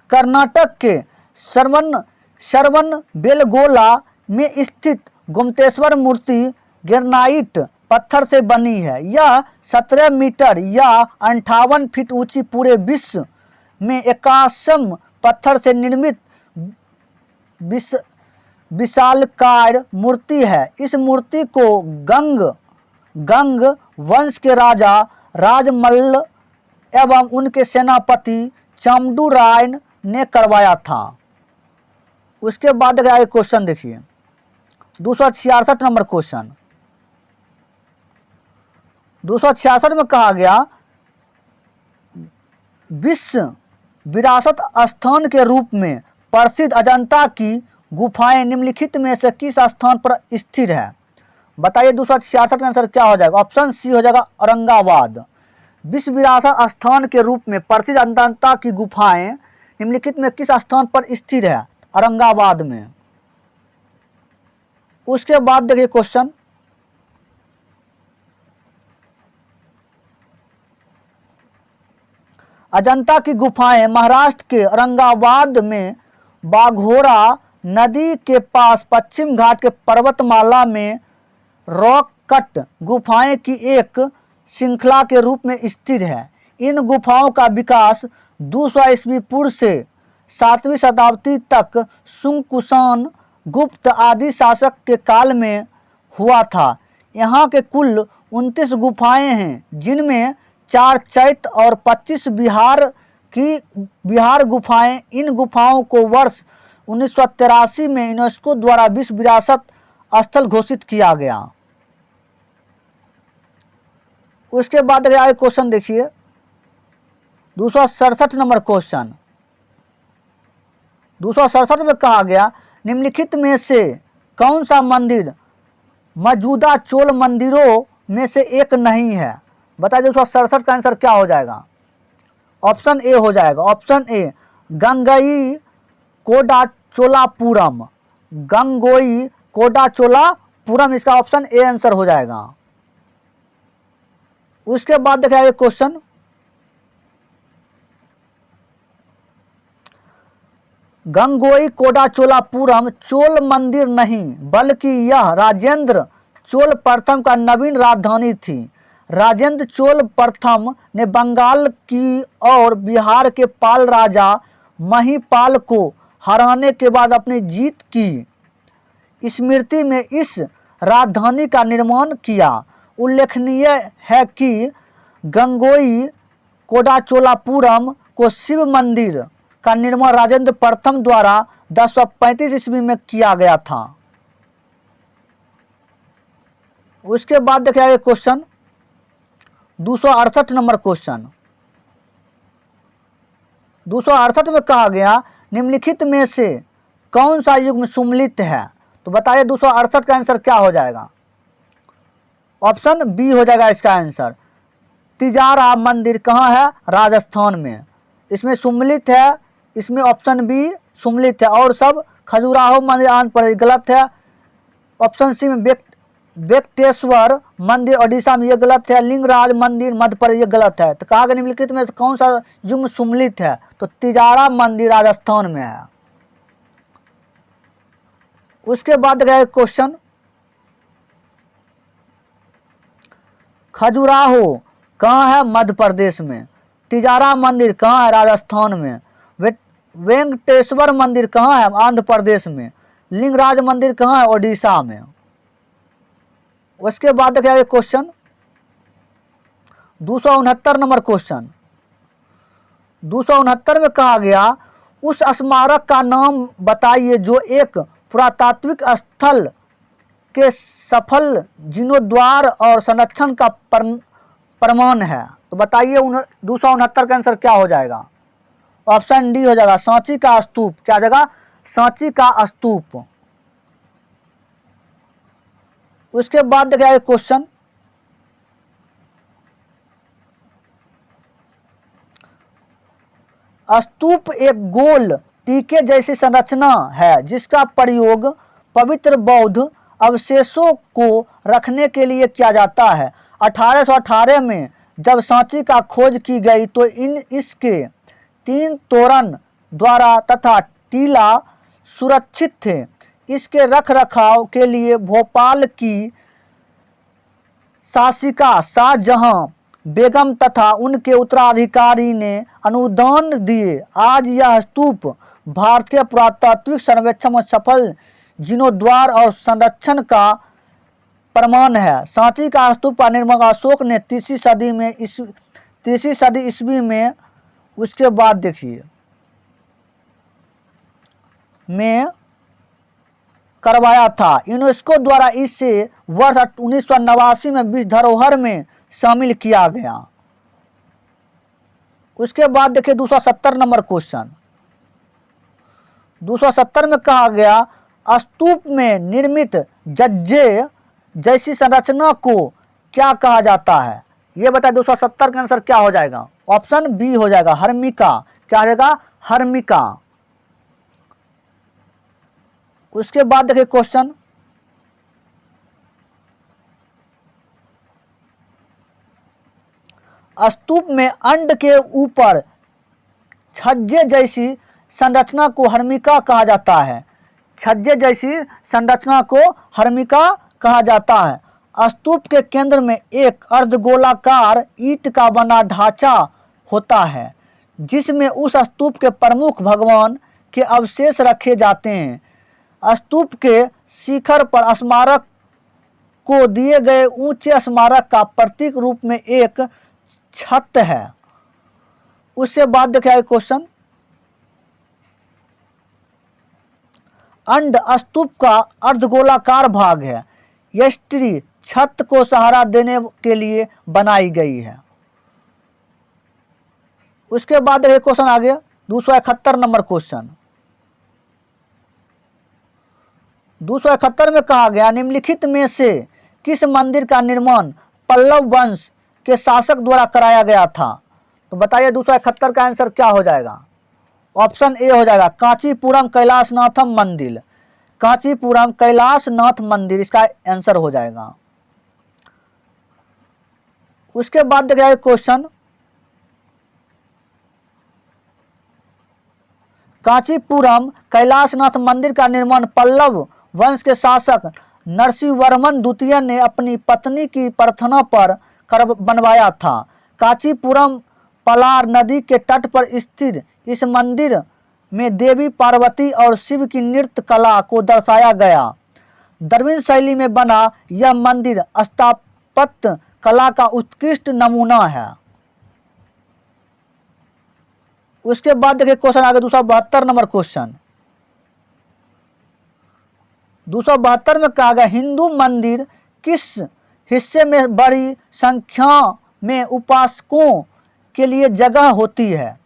कर्नाटक के श्रवण बेलगोला में स्थित गोमतेश्वर मूर्ति ग्रेनाइट पत्थर से बनी है। यह 17 मीटर या 58 फीट ऊंची पूरे विश्व में एकाशम पत्थर से निर्मित विशालकाय मूर्ति है। इस मूर्ति को गंग वंश के राजा राजमल्ल एवं उनके सेनापति चामुंडराय ने करवाया था। उसके बाद गया क्वेश्चन देखिए 266 नंबर क्वेश्चन। 266 में कहा गया विश्व विरासत स्थान के रूप में प्रसिद्ध अजंता की गुफाएं निम्नलिखित में से किस स्थान पर स्थित है? बताइए 266 का आंसर क्या हो जाएगा? ऑप्शन सी हो जाएगा औरंगाबाद। विश्व विरासत स्थान के रूप में प्रसिद्ध अजंता की गुफाएं निम्नलिखित में किस स्थान पर स्थित है? औरंगाबाद में। उसके बाद देखिए क्वेश्चन 'अजंता की गुफाएं महाराष्ट्र के औरंगाबाद में बाघोरा नदी के पास पश्चिम घाट के पर्वतमाला में रॉक कट गुफाएं की एक श्रृंखला के रूप में स्थित है। इन गुफाओं का विकास 200 ईस्वी पूर्व से 7वीं शताब्दी तक शुंग, कुषाण, गुप्त आदि शासक के काल में हुआ था। यहाँ के कुल 29 गुफाएं हैं, जिनमें 4 चैत्य और 25 बिहार गुफाएं। इन गुफाओं को वर्ष 1983 में यूनेस्को द्वारा विश्व विरासत स्थल घोषित किया गया। उसके बाद गया क्वेश्चन देखिए 267 नंबर क्वेश्चन। 267 में कहा गया निम्नलिखित में से कौन सा मंदिर मौजूदा चोल मंदिरों में से एक नहीं है? बताइए 267 का आंसर क्या हो जाएगा? ऑप्शन ए हो जाएगा। Option A Gangai कोडाचोलापुरम। गंगोई कोडाचोलापुरम इसका ऑप्शन ए आंसर हो जाएगा। उसके बाद देखा जाए क्वेश्चन गंगोई कोडाचोलापुरम चोल मंदिर नहीं बल्कि यह राजेंद्र चोल प्रथम का नवीन राजधानी थी। राजेंद्र चोल प्रथम ने बंगाल की और बिहार के पाल राजा महिपाल को हराने के बाद अपनी जीत की स्मृति में इस राजधानी का निर्माण किया। उल्लेखनीय है कि गंगोई कोडाचोलापुरम को शिव मंदिर का निर्माण राजेंद्र प्रथम द्वारा 1035 ईस्वी में किया गया था। उसके बाद देखिए क्वेश्चन 268 नंबर क्वेश्चन। 268 में कहा गया निम्नलिखित में से कौन सा युग में सुम्मिलित है? तो बताइए 268 का आंसर क्या हो जाएगा? ऑप्शन बी हो जाएगा इसका आंसर। तिजारा मंदिर कहाँ है? राजस्थान में। इसमें सुम्मिलित है, इसमें ऑप्शन बी सुम्मिलित है और सब खजुराहो मंदिर आंध्र प्रदेश। गलत है, ऑप्शन सी में बेक्टेश्वर मंदिर ओडिशा में, ये गलत है। लिंगराज मंदिर मध्य प्रदेश, ये गलत है। तो कहा गया निम्नलिखित में कौन सा युग्म सुम्मिलित है? तो तिजारा मंदिर राजस्थान में है। उसके बाद गया क्वेश्चन, खजुराहो कहाँ है? मध्य प्रदेश में। तिजारा मंदिर कहाँ है? राजस्थान में। वेंकटेश्वर मंदिर कहाँ है? आंध्र प्रदेश में। लिंगराज मंदिर कहाँ है? ओडिशा में। उसके बाद क्या है क्वेश्चन 269 नंबर क्वेश्चन। 269 में कहा गया उस स्मारक का नाम बताइए जो एक पुरातात्विक स्थल के सफल जीर्णोद्धार और संरक्षण का प्रमाण है। तो बताइए 269 का आंसर क्या हो जाएगा? ऑप्शन डी हो जाएगा, सांची का स्तूप। क्या हो जाएगा? सांची का स्तूप। उसके बाद देखिए क्वेश्चन, स्तूप एक गोल टीके जैसी संरचना है जिसका प्रयोग पवित्र बौद्ध अवशेषों को रखने के लिए किया जाता है। 1818 में जब सांची का खोज की गई तो इसके 3 तोरण द्वारा तथा टीला सुरक्षित थे। इसके रख रखाव के लिए भोपाल की शासिका शाहजहां बेगम तथा उनके उत्तराधिकारी ने अनुदान दिए। आज यह स्तूप भारतीय पुरातात्विक सर्वेक्षण में सफल जीर्णोद्धार और संरक्षण का प्रमाण है। सांची का स्तूप का निर्माण अशोक ने 3वीं सदी ईस्वी में, उसके बाद देखिए में करवाया था। यूनेस्को द्वारा इसे वर्ष 1989 में विश्व धरोहर में शामिल किया गया। उसके बाद देखिए 270 नंबर क्वेश्चन। 270 में कहा गया स्तूप में निर्मित जज्जे जैसी संरचना को क्या कहा जाता है? ये बताए 270 का आंसर क्या हो जाएगा? ऑप्शन बी हो जाएगा, हर्मिका। क्या हो जाएगा? हर्मिका। उसके बाद देखिए क्वेश्चन, स्तूप में अंड के ऊपर छज्जे जैसी संरचना को हर्मिका कहा जाता है। छज्जे जैसी संरचना को हर्मिका कहा जाता है। स्तूप के केंद्र में एक अर्धगोलाकार ईंट का बना ढांचा होता है जिसमें उस स्तूप के प्रमुख भगवान के अवशेष रखे जाते हैं। स्तूप के शिखर पर स्मारक को दिए गए ऊंचे स्मारक का प्रतीक रूप में एक छत है। उसके बाद देखिए क्वेश्चन, अंड स्तूप का अर्धगोलाकार भाग है। यह स्त्री छत को सहारा देने के लिए बनाई गई है। उसके बाद देखिए क्वेश्चन आगे 271 नंबर क्वेश्चन। 271 में कहा गया निम्नलिखित में से किस मंदिर का निर्माण पल्लव वंश के शासक द्वारा कराया गया था? तो बताइए 271 का आंसर क्या हो जाएगा? ऑप्शन ए हो जाएगा, कांचीपुरम कैलाशनाथम मंदिर। कांचीपुरम कैलाशनाथ मंदिर इसका आंसर हो जाएगा। उसके बाद देखिए क्वेश्चन, कांचीपुरम कैलाशनाथ मंदिर का निर्माण पल्लव वंश के शासक नरसिंहवर्मन द्वितीय ने अपनी पत्नी की प्रार्थना पर बनवाया था। कांचीपुरम पलार नदी के तट पर स्थित इस मंदिर में देवी पार्वती और शिव की नृत्य कला को दर्शाया गया। द्रविड़ शैली में बना यह मंदिर स्थापत्य कला का उत्कृष्ट नमूना है। उसके बाद देखिए क्वेश्चन आगे 272 नंबर क्वेश्चन। 272 में कहा गया हिंदू मंदिर किस हिस्से में बड़ी संख्या में उपासकों के लिए जगह होती है?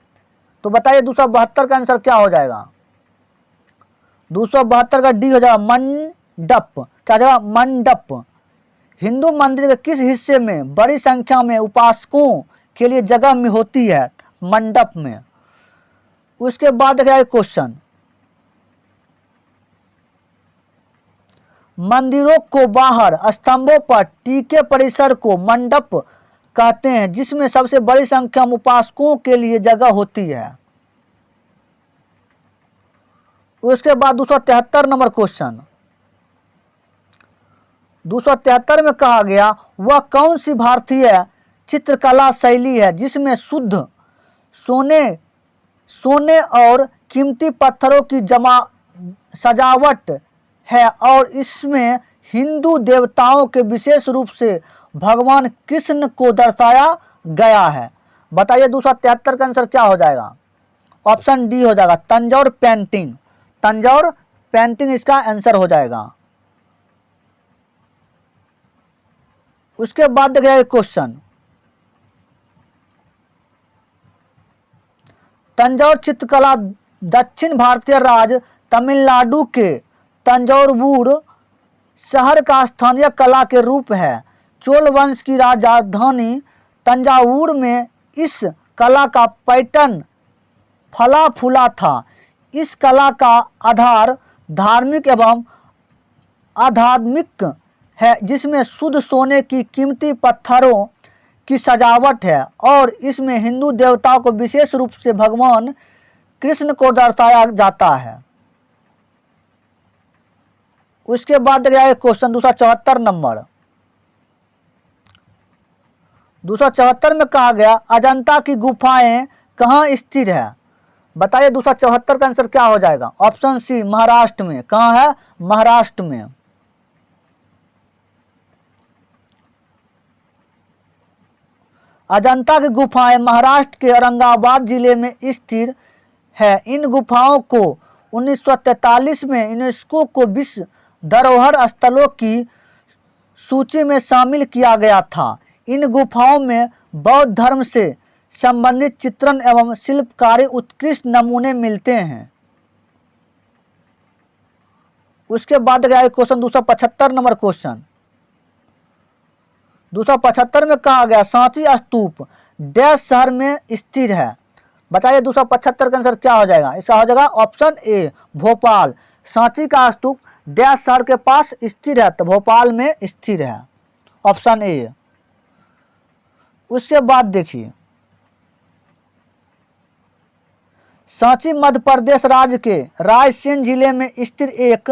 तो बताइए 272 का आंसर क्या हो जाएगा? 272 का डी हो जाएगा, मंडप। क्या जाएगा? मंडप। हिंदू मंदिर के किस हिस्से में बड़ी संख्या में उपासकों के लिए जगह में होती है? मंडप में। उसके बाद देखिए क्वेश्चन, मंदिरों को बाहर स्तंभों पर टीके परिसर को मंडप कहते हैं, जिसमें सबसे बड़ी संख्या में उपासकों के लिए जगह होती है। उसके बाद 273 नंबर क्वेश्चन, 273 में कहा गया वह कौन सी भारतीय चित्रकला शैली है जिसमें शुद्ध सोने और कीमती पत्थरों की सजावट है और इसमें हिंदू देवताओं के विशेष रूप से भगवान कृष्ण को दर्शाया गया है। बताइए 273 का आंसर क्या हो जाएगा? ऑप्शन डी हो जाएगा, तंजौर पेंटिंग। तंजौर पेंटिंग इसका आंसर हो जाएगा। उसके बाद देखिए क्वेश्चन, तंजौर चित्रकला दक्षिण भारतीय राज्य तमिलनाडु के तंजौर शहर का स्थानीय कला के रूप है। चोल वंश की राजधानी तंजावुर में इस कला का पैटर्न फला फूला था। इस कला का आधार धार्मिक एवं आध्यात्मिक है, जिसमें शुद्ध सोने की कीमती पत्थरों की सजावट है और इसमें हिंदू देवताओं को विशेष रूप से भगवान कृष्ण को दर्शाया जाता है। उसके बाद देखिए क्वेश्चन 274 नंबर, 274 में कहा गया अजंता की गुफाएं कहाँ स्थित है? बताइए 274 का आंसर क्या हो जाएगा? ऑप्शन सी, महाराष्ट्र में। कहाँ है? महाराष्ट्र में। अजंता की गुफाएं महाराष्ट्र के औरंगाबाद जिले में स्थित है। इन गुफाओं को 1943 में यूनेस्को को विश्व धरोहर स्थलों की सूची में शामिल किया गया था। इन गुफाओं में बौद्ध धर्म से संबंधित चित्रण एवं शिल्पकारी उत्कृष्ट नमूने मिलते हैं। उसके बाद गया क्वेश्चन 275 नंबर क्वेश्चन, 275 में कहा गया सांची स्तूप डैश शहर में स्थित है। बताइए 275 का आंसर क्या हो जाएगा? इसका हो जाएगा ऑप्शन ए, भोपाल। सांची का स्तूप डैश शहर के पास स्थित है, तो भोपाल में स्थित है, ऑप्शन ए। उसके बाद देखिए सांची मध्य प्रदेश राज्य के रायसेन जिले में स्थित एक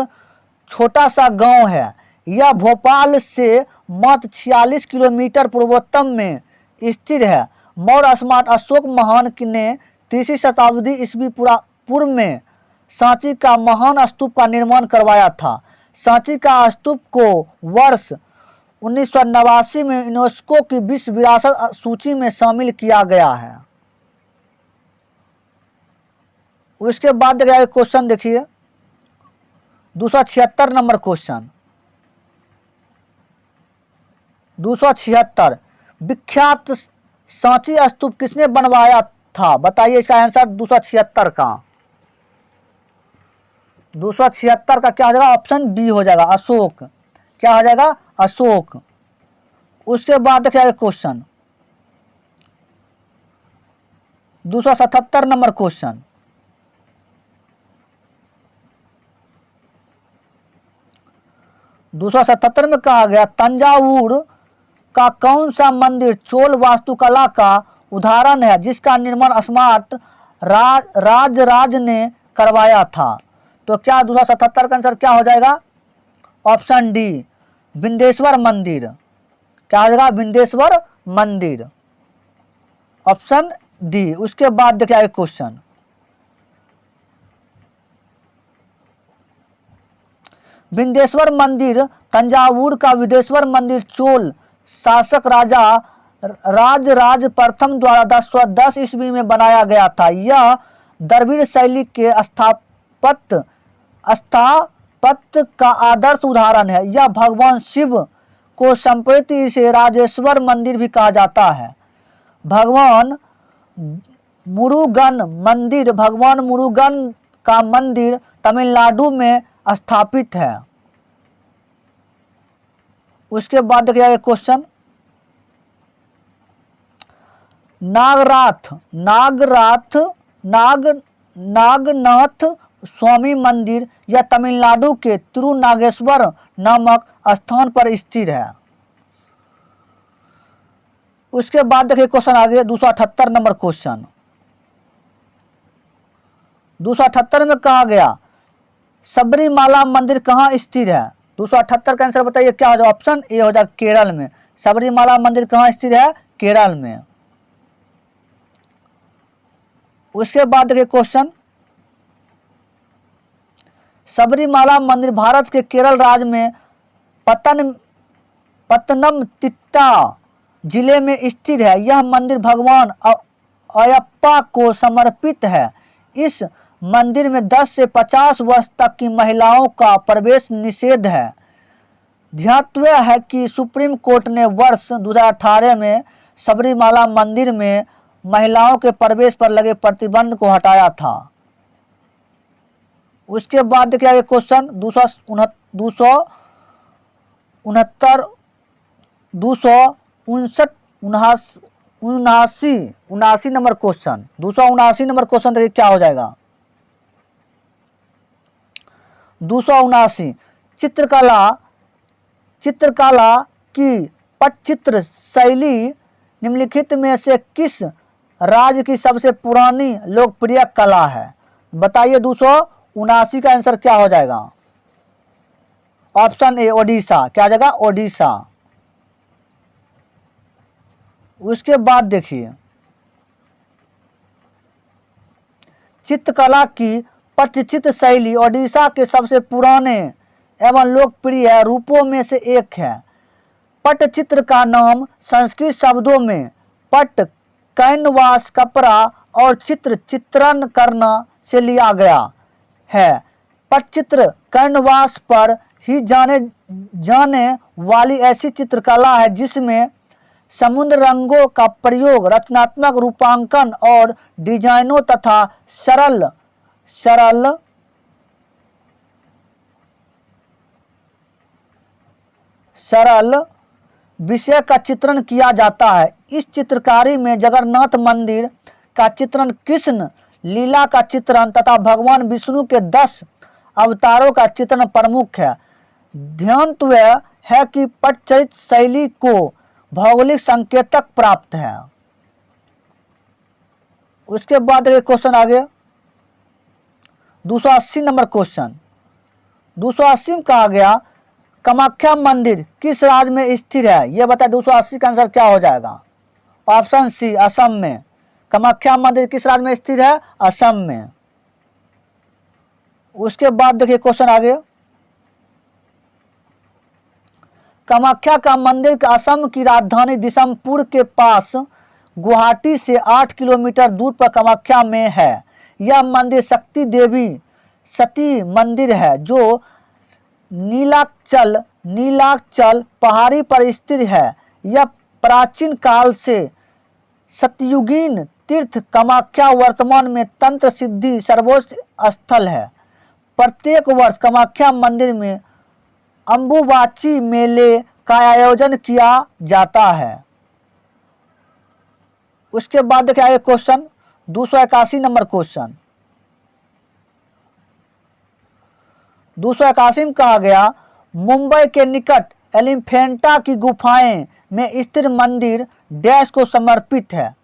छोटा सा गांव है। यह भोपाल से मात्र 46 किलोमीटर पूर्वोत्तर में स्थित है। मौर्य सम्राट अशोक महान ने 3वीं शताब्दी ईस्वी पूर्व में सांची का महान स्तूप का निर्माण करवाया था। सांची का स्तूप को वर्ष 1989 में यूनेस्को की विश्व विरासत सूची में शामिल किया गया है। उसके बाद क्वेश्चन देखिए 276 नंबर क्वेश्चन, 276 विख्यात सांची स्तूप किसने बनवाया था? बताइए इसका आंसर 276 का। 276 का क्या हो जाएगा? ऑप्शन बी हो जाएगा, अशोक। क्या हो जाएगा? अशोक। उसके बाद देखिए क्वेश्चन 277 नंबर क्वेश्चन, 277 में कहा गया तंजावुर का कौन सा मंदिर चोल वास्तुकला का उदाहरण है जिसका निर्माण सम्राट राज ने करवाया था? तो क्या 277 का आंसर क्या हो जाएगा? ऑप्शन डी, विंध्येश्वर मंदिर। क्या हो जाएगा? विंध्येश्वर मंदिर, ऑप्शन डी। उसके बाद देखिए क्वेश्चन विंध्येश्वर मंदिर तंजावुर का विंध्येश्वर मंदिर चोल शासक राज प्रथम द्वारा 1010 ईस्वी में बनाया गया था। यह द्रविड़ शैली के स्थापत्य का आदर्श उदाहरण है। यह भगवान शिव को समर्पित इसे राजेश्वर मंदिर भी कहा जाता है। भगवान मुरुगन का मंदिर तमिलनाडु में स्थापित है। उसके बाद देखिए क्वेश्चन नागनाथ स्वामी मंदिर यह तमिलनाडु के तिरुनागेश्वर नामक स्थान पर स्थित है। उसके बाद देखिए क्वेश्चन आगे 278 नंबर क्वेश्चन। 278 में कहा गया सबरीमाला मंदिर कहाँ स्थित है? 278 का आंसर बताइए क्या हो जाएगा? ऑप्शन ए हो जाएगा केरल में। सबरीमाला मंदिर कहाँ स्थित है? केरल में। उसके बाद देखिए क्वेश्चन, सबरीमाला मंदिर भारत के केरल राज्य में पत्तनमतिट्टा जिले में स्थित है। यह मंदिर भगवान अयप्पा को समर्पित है। इस मंदिर में 10 से 50 वर्ष तक की महिलाओं का प्रवेश निषेध है। ध्यातव्य है कि सुप्रीम कोर्ट ने वर्ष 2018 में सबरीमाला मंदिर में महिलाओं के प्रवेश पर लगे प्रतिबंध को हटाया था। उसके बाद देखिए question 279 number question. 279 number question देखिए क्या हो जाएगा? 279 चित्रकला की पटचित्र शैली निम्नलिखित में से किस राज्य की सबसे पुरानी लोकप्रिय कला है? बताइए 279 का आंसर क्या हो जाएगा? Option A Odisha. क्या आ जाएगा? ओडिशा। उसके बाद देखिए चित्रकला की पटचित्र शैली ओडिशा के सबसे पुराने एवं लोकप्रिय रूपों में से एक है। पटचित्र का नाम संस्कृत शब्दों में पट कैनवास कपड़ा और चित्रण करना से लिया गया है। पटचित्र कैनवास पर ही जाने वाली ऐसी चित्रकला है जिसमें समुद्र रंगों का प्रयोग, रचनात्मक रूपांकन और डिजाइनों तथा सरल विषय का चित्रण किया जाता है। इस चित्रकारी में जगन्नाथ मंदिर का चित्रण, कृष्ण लीला का चित्रण तथा भगवान विष्णु के 10 अवतारों का चित्रण प्रमुख है। ध्यातव्य है कि पटचित्र शैली को भौगोलिक संकेतक प्राप्त है। उसके बाद क्वेश्चन आगे 280 नंबर क्वेश्चन। 280 में कहा गया कामाख्या मंदिर किस राज्य में स्थित है? यह बताए 280 का आंसर क्या हो जाएगा? ऑप्शन सी असम में। कामाख्या मंदिर किस राज्य में स्थित है? असम में। उसके बाद देखिए क्वेश्चन आगे, कामाख्या का मंदिर का असम की राजधानी दिसमपुर के पास गुवाहाटी से 8 किलोमीटर दूर पर कामाख्या में है। यह मंदिर शक्ति देवी सती मंदिर है जो नीलाचल पहाड़ी पर स्थित है। यह प्राचीन काल से सतयुगीन तीर्थ कामाख्या वर्तमान में तंत्र सिद्धि सर्वोच्च स्थल है। प्रत्येक वर्ष कामाख्या मंदिर में अम्बुबाची मेले का आयोजन किया जाता है। उसके बाद देखिए आगे क्वेश्चन 281 नंबर क्वेश्चन। 281 में कहा गया मुंबई के निकट एलिफेंटा की गुफाएं में स्थित मंदिर डैश को समर्पित है।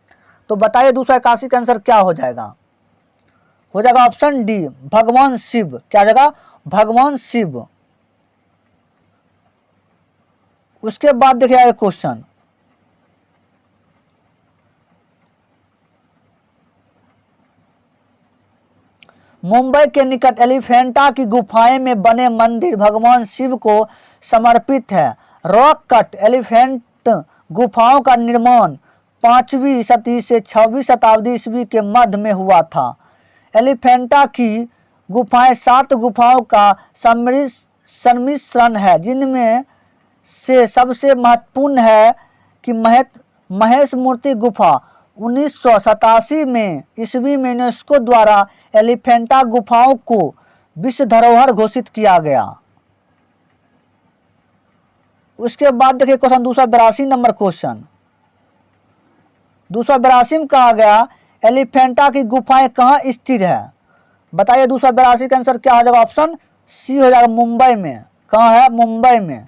तो बताइए 281 का आंसर क्या हो जाएगा? हो जाएगा ऑप्शन डी भगवान शिव। क्या जाएगा? भगवान शिव। उसके बाद देखिए आगे क्वेश्चन मुंबई के निकट एलिफेंटा की गुफाएं में बने मंदिर भगवान शिव को समर्पित है। रॉक कट एलिफेंट गुफाओं का निर्माण 5वीं सदी से 6वीं शताब्दी ईस्वी के मध्य में हुआ था। एलिफेंटा की गुफाएं 7 गुफाओं का सम्मिश्रण है, जिनमें से सबसे महत्वपूर्ण है कि महेश मूर्ति गुफा। 1987 में ईस्वी में यूनेस्को द्वारा एलिफेंटा गुफाओं को विश्व धरोहर घोषित किया गया। उसके बाद देखिए क्वेश्चन 282 नंबर क्वेश्चन। 282 में कहा गया एलिफेंटा की गुफाएं कहाँ स्थित है? बताइए 282 का आंसर क्या हो जाएगा? ऑप्शन सी हो जाएगा, मुंबई में। कहाँ है? मुंबई में।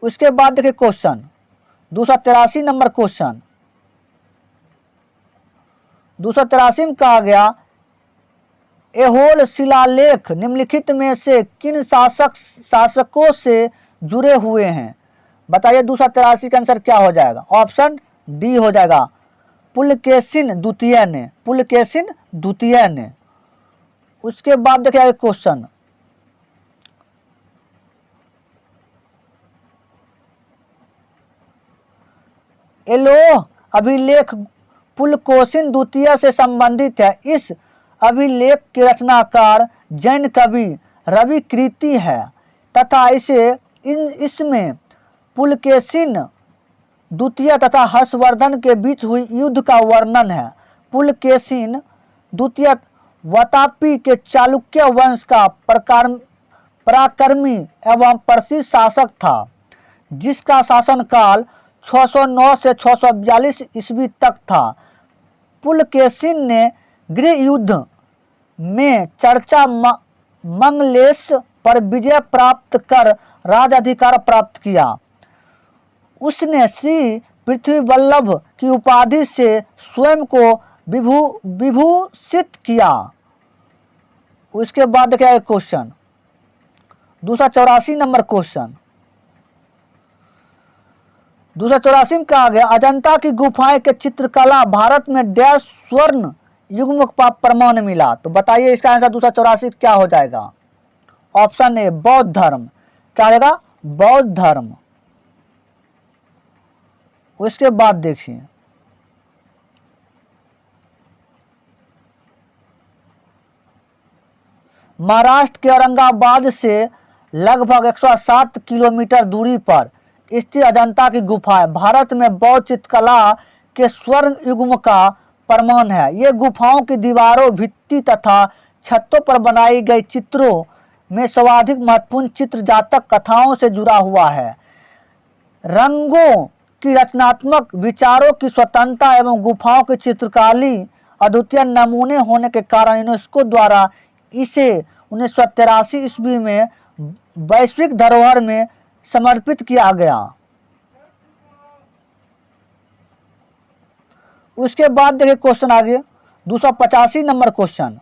उसके बाद देखिए क्वेश्चन 283 नंबर क्वेश्चन। 283 में कहा गया एहोल शिलालेख निम्नलिखित में से किन शासकों से जुड़े हुए हैं? बताइए 283 का आंसर क्या हो जाएगा? ऑप्शन डी हो जाएगा, पुलकेशिन द्वितीय ने। पुलकेशिन द्वितीय ने। उसके बाद देखिए क्वेश्चन एलोह अभिलेख पुलकेशिन द्वितीय से संबंधित है। इस अभिलेख के रचनाकार जैन कवि रवि कीर्ति है तथा इसमें पुलकेशिन द्वितीय तथा हर्षवर्धन के बीच हुई युद्ध का वर्णन है। पुलकेशिन द्वितीय वातापी के चालुक्य वंश का पराक्रमी एवं प्रसिद्ध शासक था, जिसका शासनकाल 609 से 642 ईस्वी तक था। पुलकेशिन ने गृह युद्ध में चर्चा मंगलेश पर विजय प्राप्त कर राजाधिकार प्राप्त किया। उसने श्री पृथ्वी वल्लभ की उपाधि से स्वयं को विभूषित किया। उसके बाद क्या है क्वेश्चन 284 नंबर क्वेश्चन। 284 में कहा गया अजंता की गुफाएं के चित्रकला भारत में डैश स्वर्ण युग्म का प्रमाण मिला। तो बताइए इसका आंसर 284 क्या हो जाएगा? ऑप्शन ए बौद्ध धर्म। क्या आएगा? बौद्ध धर्म। उसके बाद देखिए महाराष्ट्र के औरंगाबाद से लगभग 107 किलोमीटर दूरी पर स्थित अजंता की गुफाएं भारत में बौद्ध चित्रकला के स्वर्ण युग्म का प्रमाण है। ये गुफाओं की दीवारों, भित्ति तथा छतों पर बनाई गई चित्रों में सर्वाधिक महत्वपूर्ण चित्र जातक कथाओं से जुड़ा हुआ है। रंगों की रचनात्मक विचारों की स्वतंत्रता एवं गुफाओं की चित्रकारी अद्वितीय नमूने होने के कारण यूनेस्को द्वारा इसे 1983 ईस्वी में वैश्विक धरोहर में समर्पित किया गया। उसके बाद देखिए क्वेश्चन आगे 285 नंबर क्वेश्चन।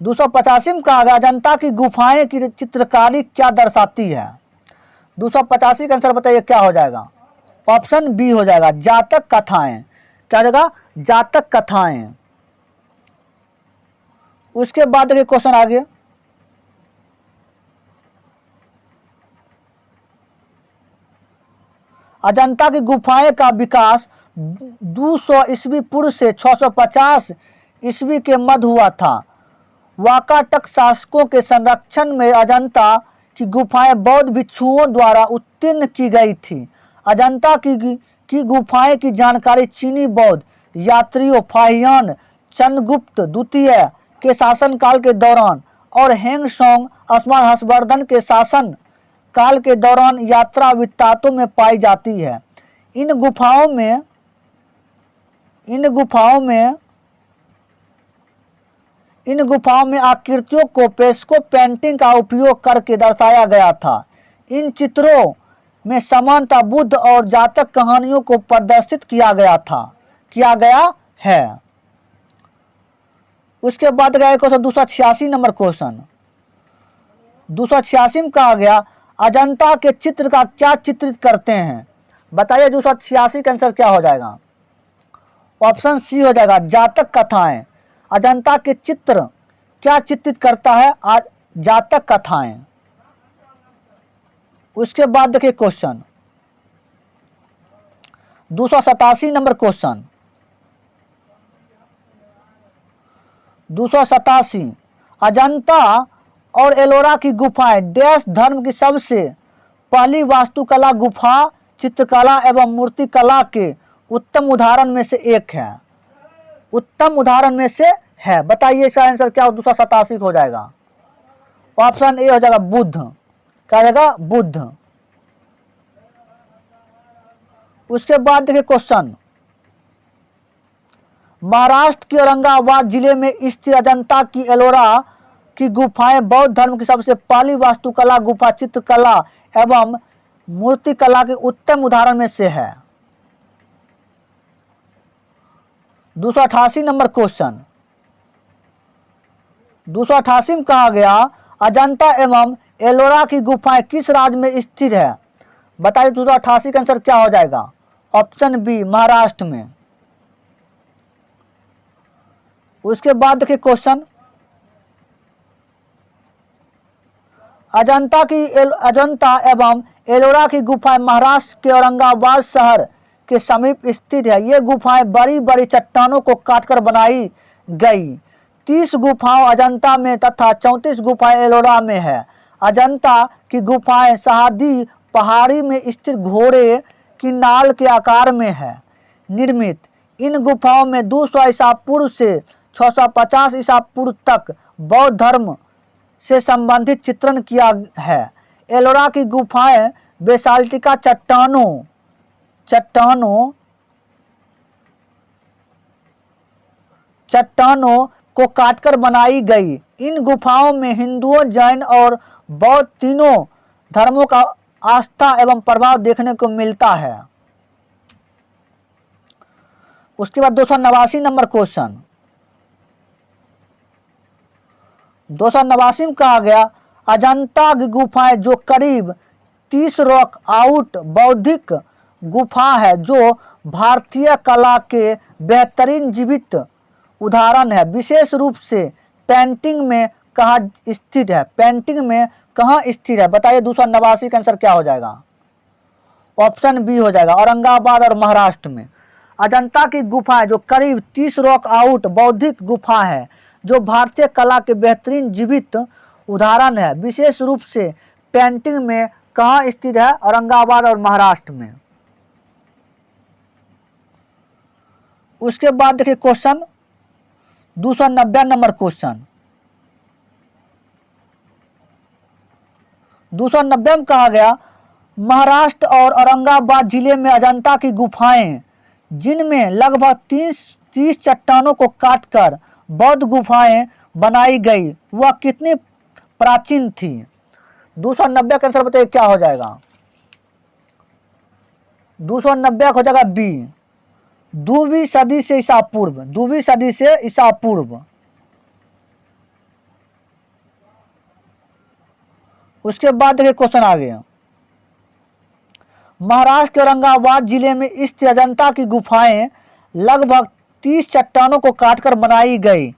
285 में कहा गया अजंता की गुफाएं की चित्रकारी क्या दर्शाती है? 285 का आंसर बताइए क्या हो जाएगा? ऑप्शन बी हो जाएगा, जातक कथाएं। क्या हो जाएगा? जातक कथाएं। उसके बाद देखिए क्वेश्चन आगे अजंता की गुफाएं का विकास 200 ईस्वी पूर्व से 650 ईस्वी के मध्य हुआ था। वाकाटक शासकों के संरक्षण में अजंता की गुफाएं बौद्ध भिक्षुओं द्वारा उत्तीर्ण की गई थी। अजंता की गुफाएं की जानकारी चीनी बौद्ध यात्रियों फाहियान चंद्रगुप्त द्वितीय के शासनकाल के दौरान और हेंग सोंग अस्मान हर्षवर्धन के शासन काल के दौरान यात्रा वृत्तांतों में पाई जाती है। इन गुफाओं में आकृतियों को पेस्को पेंटिंग का उपयोग करके दर्शाया गया था। इन चित्रों में समानता बुद्ध और जातक कहानियों को प्रदर्शित किया गया है। उसके बाद गया क्वेश्चन 286 नंबर क्वेश्चन। 286 में कहा गया अजंता के चित्र का क्या चित्रित करते हैं? बताइए 286 का आंसर क्या हो जाएगा? ऑप्शन सी हो जाएगा, जातक कथाएं। अजंता के चित्र क्या चित्रित करता है? जातक कथाएं। उसके बाद देखिए क्वेश्चन 287 नंबर क्वेश्चन। 287 अजंता और एलोरा की गुफाएं डैश धर्म की सबसे पहली वास्तुकला गुफा चित्रकला एवं मूर्तिकला के उत्तम उदाहरण में से एक है। उत्तम उदाहरण में से है। बताइए इसका आंसर क्या 287 हो जाएगा? ऑप्शन ए हो जाएगा, बुद्ध। क्या हो जाएगा? बुद्ध। उसके बाद देखिए क्वेश्चन महाराष्ट्र के औरंगाबाद जिले में स्थित अजंता की एलोरा की गुफाएं बौद्ध धर्म की सबसे पहली वास्तुकला, गुफा चित्रकला एवं मूर्तिकला के उत्तम उदाहरण में से है। 288 नंबर क्वेश्चन, 288 में कहा गया अजंता एवं एलोरा की गुफाएं किस राज्य में स्थित है? बताइए 288 का आंसर क्या हो जाएगा? ऑप्शन बी महाराष्ट्र में। उसके बाद देखिए क्वेश्चन, अजंता एवं एलोरा की गुफाएं महाराष्ट्र के औरंगाबाद शहर के समीप स्थित है। ये गुफाएं बड़ी बड़ी चट्टानों को काटकर बनाई गई। 30 गुफाओं अजंता में तथा 34 गुफाएं एलोरा में है। अजंता की गुफाएं सहादी पहाड़ी में स्थित घोड़े की नाल के आकार में है निर्मित। इन गुफाओं में 200 ईसा पूर्व से 650 ईसा पूर्व तक बौद्ध धर्म से संबंधित चित्रण किया है। एलोरा की गुफाएं बेसाल्टिका चट्टानों को काटकर बनाई गई। इन गुफाओं में हिंदुओं, जैन और बौद्ध तीनों धर्मों का आस्था एवं प्रभाव देखने को मिलता है। उसके बाद 289 नंबर क्वेश्चन, 289 में कहा गया अजंता की गुफाएं जो करीब 30 रॉक आउट बौद्धिक गुफा है जो भारतीय कला के बेहतरीन जीवित उदाहरण है। विशेष रूप से पेंटिंग में कहाँ स्थित है? पेंटिंग में कहाँ स्थित है? बताइए 289 का आंसर क्या हो जाएगा? ऑप्शन बी हो जाएगा औरंगाबाद और महाराष्ट्र में। अजंता की गुफाएं जो करीब 30 रॉक आउट बौद्धिक गुफा है जो भारतीय कला के बेहतरीन जीवित उदाहरण है। विशेष रूप से पेंटिंग में कहाँ स्थित है? औरंगाबाद और महाराष्ट्र में। उसके बाद देखिए क्वेश्चन 290 नंबर क्वेश्चन, 290 में कहा गया महाराष्ट्र और औरंगाबाद जिले में अजंता की गुफाएं जिनमें लगभग 30 चट्टानों को काटकर बौद्ध गुफाएं बनाई गई वह कितनी प्राचीन थी? 290 का आंसर बताइए क्या हो जाएगा? 290 हो जाएगा बी, 2वीं सदी से ईसा पूर्व। 2वीं सदी से ईसा पूर्व। उसके बाद देखिए क्वेश्चन आ गया महाराष्ट्र के औरंगाबाद जिले में स्थित अजंता की गुफाएं लगभग 30 चट्टानों को काटकर बनाई गई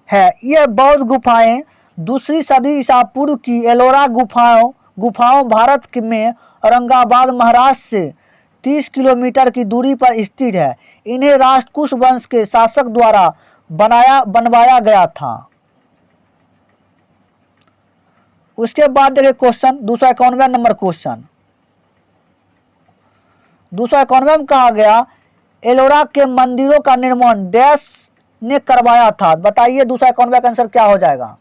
है। यह बौद्ध गुफाएं 2री सदी ईसा पूर्व की एलोरा गुफाओं भारत में औरंगाबाद महाराष्ट्र से 30 किलोमीटर की दूरी पर स्थित है। इन्हें राष्ट्रकूट वंश के शासक द्वारा बनवाया गया था। उसके बाद देखिए क्वेश्चन 291 नंबर क्वेश्चन, 291 में कहा गया एलोरा के मंदिरों का निर्माण डैश ने करवाया था। बताइए 291 का आंसर क्या हो जाएगा?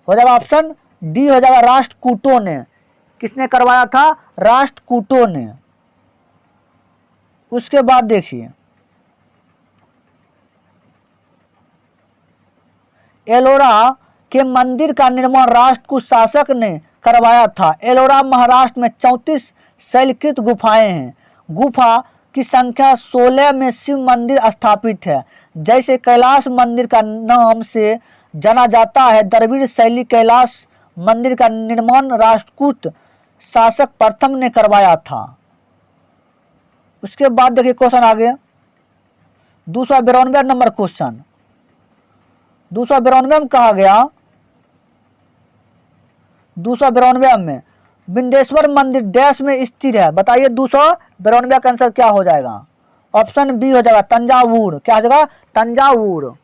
हो जाएगा ऑप्शन डी हो जाएगा राष्ट्रकूटों ने। किसने करवाया था? राष्ट्रकूटों ने। उसके बाद देखिए एलोरा के मंदिर का निर्माण राष्ट्रकूट शासक ने करवाया था। एलोरा महाराष्ट्र में 34 शैलकृत गुफाएं हैं। गुफा की संख्या 16 में शिव मंदिर स्थापित है। जैसे कैलाश मंदिर का नाम से जाना जाता है, द्रविड़ शैली कैलाश मंदिर का निर्माण राष्ट्रकूट शासक प्रथम ने करवाया था। उसके बाद देखिए क्वेश्चन आ गया 292 नंबर क्वेश्चन, 292 में कहा गया 292 में विंध्येश्वर मंदिर डैश में स्थित है। बताइए 292 का आंसर क्या हो जाएगा? ऑप्शन बी हो जाएगा तंजावुर। क्या हो जाएगा? तंजावुर।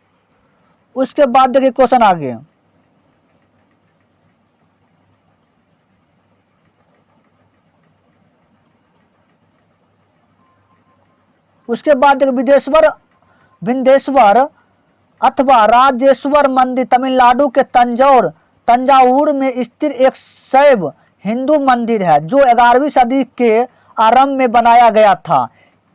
उसके बाद देखिए क्वेश्चन आगे उसके बाद देखिए विंध्येश्वर अथवा राजेश्वर मंदिर तमिलनाडु के तंजावुर में स्थित एक शैव हिंदू मंदिर है जो 11वीं सदी के आरंभ में बनाया गया था।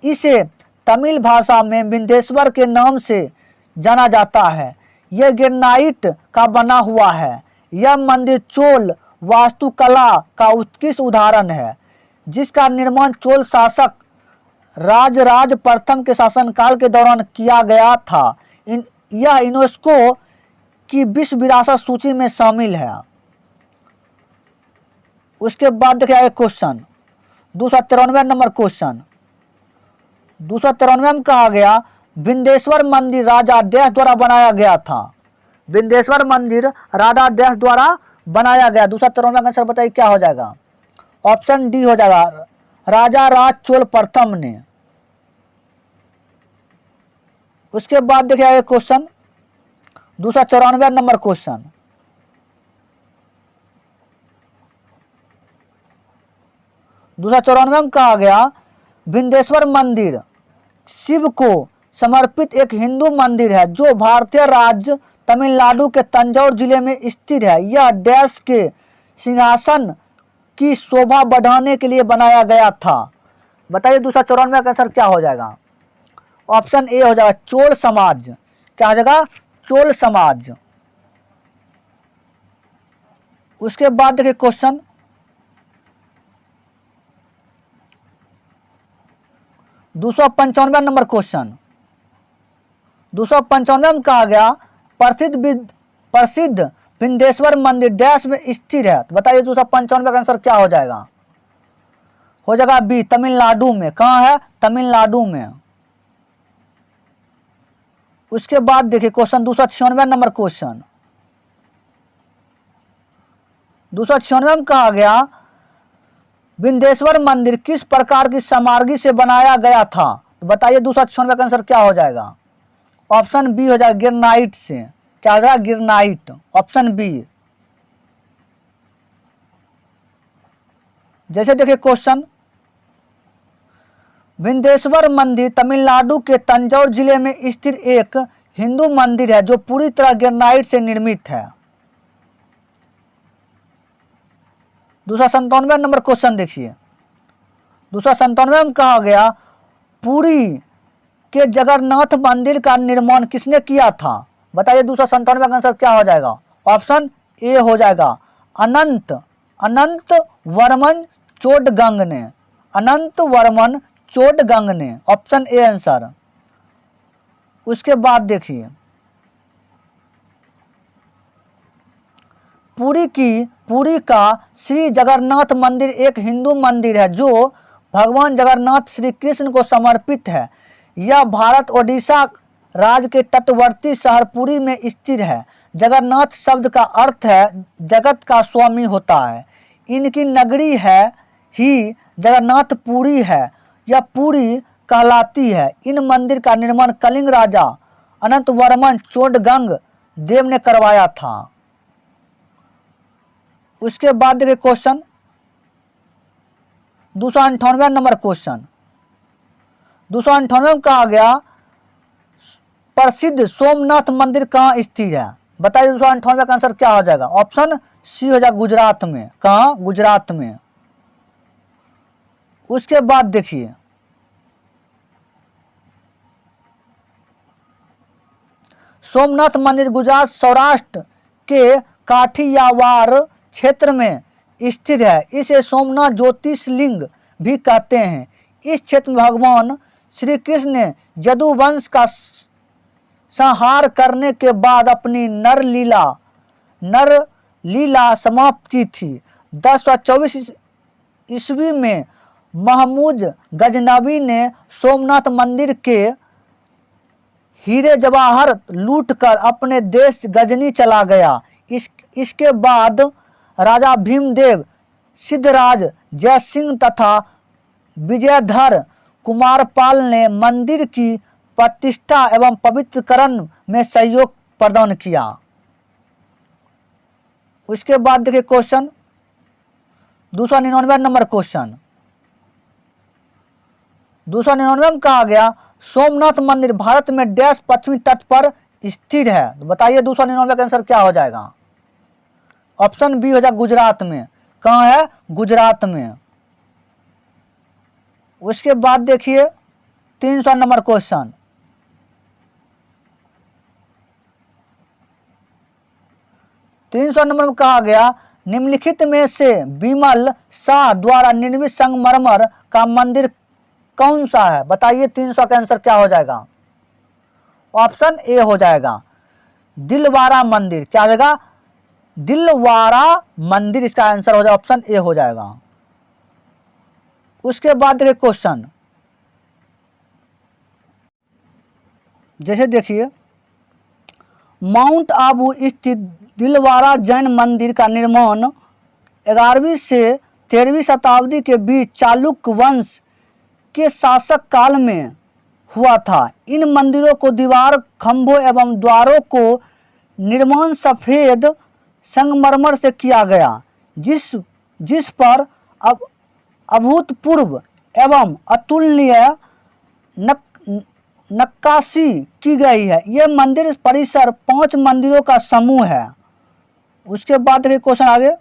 इसे तमिल भाषा में विंध्येश्वर के नाम से जाना जाता है। यह ग्रेनाइट का बना हुआ है। यह मंदिर चोल वास्तुकला का उत्कृष्ट उदाहरण है, जिसका निर्माण चोल शासक राजराज प्रथम के शासनकाल के दौरान किया गया था। यह यूनेस्को की विश्व विरासत सूची में शामिल है। उसके बाद देखिए एक क्वेश्चन 293 नंबर क्वेश्चन 293 में कहा गया विंध्येश्वर मंदिर राजा डैश द्वारा बनाया गया था। विंध्येश्वर मंदिर राजा डैश द्वारा बनाया गया। 293 का आंसर बताइए क्या हो जाएगा। ऑप्शन डी हो जाएगा, राजा राज चोल प्रथम ने। उसके बाद देखिए एक क्वेश्चन 294 नंबर क्वेश्चन 294 में कहा गया विंध्येश्वर मंदिर शिव को समर्पित एक हिंदू मंदिर है जो भारतीय राज्य तमिलनाडु के तंजौर जिले में स्थित है। यह डैश के सिंहासन की शोभा बढ़ाने के लिए बनाया गया था। बताइए 294 का आंसर क्या हो जाएगा। ऑप्शन ए हो जाएगा, चोल समाज। क्या हो जाएगा, चोल समाज। उसके बाद देखिए क्वेश्चन 295 नंबर क्वेश्चन 295 में कहा गया प्रसिद्ध विंध्येश्वर मंदिर डैश में स्थित है। तो बताइए 295 का आंसर क्या हो जाएगा। हो जाएगा बी, तमिलनाडु में। कहाँ है, तमिलनाडु में। उसके बाद देखिए क्वेश्चन 296 नंबर क्वेश्चन 296 में कहा गया विंध्येश्वर मंदिर किस प्रकार की सामग्री से बनाया गया था। तो बताइए 296 का आंसर क्या हो जाएगा। ऑप्शन बी हो जाएगा, ग्रेनाइट से। क्या हो जाएगा, ग्रेनाइट। Option B. जैसे देखिए क्वेश्चन विंध्येश्वर मंदिर तमिलनाडु के तंजौर जिले में स्थित एक हिंदू मंदिर है जो पूरी तरह ग्रेनाइट से निर्मित है। 297 नंबर क्वेश्चन देखिए 297 में कहा गया पुरी के जगन्नाथ मंदिर का निर्माण किसने किया था। बताइए 297 का आंसर क्या हो जाएगा। ऑप्शन ए हो जाएगा, अनंत वर्मन चोडगंग ने। अनंत वर्मन चोडगंग ने। Option A answer. उसके बाद देखिए पुरी का श्री जगन्नाथ मंदिर एक हिंदू मंदिर है जो भगवान जगन्नाथ श्री कृष्ण को समर्पित है। यह भारत ओडिशा राज्य के तटवर्ती शहर पुरी में स्थित है। जगन्नाथ शब्द का अर्थ है जगत का स्वामी होता है। इनकी नगरी है ही जगन्नाथपुरी है। यह पुरी कहलाती है। इन मंदिर का निर्माण कलिंग राजा अनंत वर्मन चोडगंग देव ने करवाया था। उसके बाद देखिए क्वेश्चन 298 नंबर क्वेश्चन 298 में कहा गया प्रसिद्ध सोमनाथ मंदिर कहाँ स्थित है। बताइए 298 का आंसर क्या हो जाएगा। ऑप्शन सी हो जाएगा, गुजरात में। कहाँ, गुजरात में। उसके बाद देखिए सोमनाथ मंदिर गुजरात सौराष्ट्र के काठियावाड़ क्षेत्र में स्थित है। इसे सोमनाथ ज्योतिर्लिंग भी कहते हैं। इस क्षेत्र में भगवान श्री कृष्ण ने यदुवंश का संहार करने के बाद अपनी नर लीला समाप्त की थी। 1024 ईस्वी में महमूद गजनवी ने सोमनाथ मंदिर के हीरे जवाहर लूटकर अपने देश गजनी चला गया। इसके बाद राजा भीमदेव, सिद्धराज जयसिंह तथा विजयधर कुमारपाल ने मंदिर की प्रतिष्ठा एवं पवित्रकरण में सहयोग प्रदान किया। उसके बाद देखिए क्वेश्चन 299 नंबर क्वेश्चन 299 में कहा गया सोमनाथ मंदिर भारत में डैश पश्चिमी तट पर स्थित है। तो बताइए 299 का आंसर क्या हो जाएगा। ऑप्शन बी हो जाएगा, गुजरात में। कहाँ है, गुजरात में। उसके बाद देखिए 300 नंबर क्वेश्चन, नंबर में कहा गया निम्नलिखित में से विमल शाह द्वारा निर्मित संगमरमर का मंदिर कौन सा है? बताइए 300 का आंसर क्या हो जाएगा? ऑप्शन ए हो जाएगा दिलवारा मंदिर। क्या हो जाएगा? दिलवारा मंदिर इसका आंसर हो जाएगा, ऑप्शन ए हो जाएगा। उसके बाद देखिए क्वेश्चन, जैसे देखिए माउंट आबू स्थित दिलवारा जैन मंदिर का निर्माण 11वीं से 13वीं शताब्दी के बीच चालुक्य वंश के शासक काल में हुआ था। इन मंदिरों को दीवार, खंभों एवं द्वारों को निर्माण सफ़ेद संगमरमर से किया गया, जिस पर अभूतपूर्व एवं अतुलनीय नक्काशी की गई है। यह मंदिर परिसर 5 मंदिरों का समूह है। उसके बाद देखिए क्वेश्चन आगे,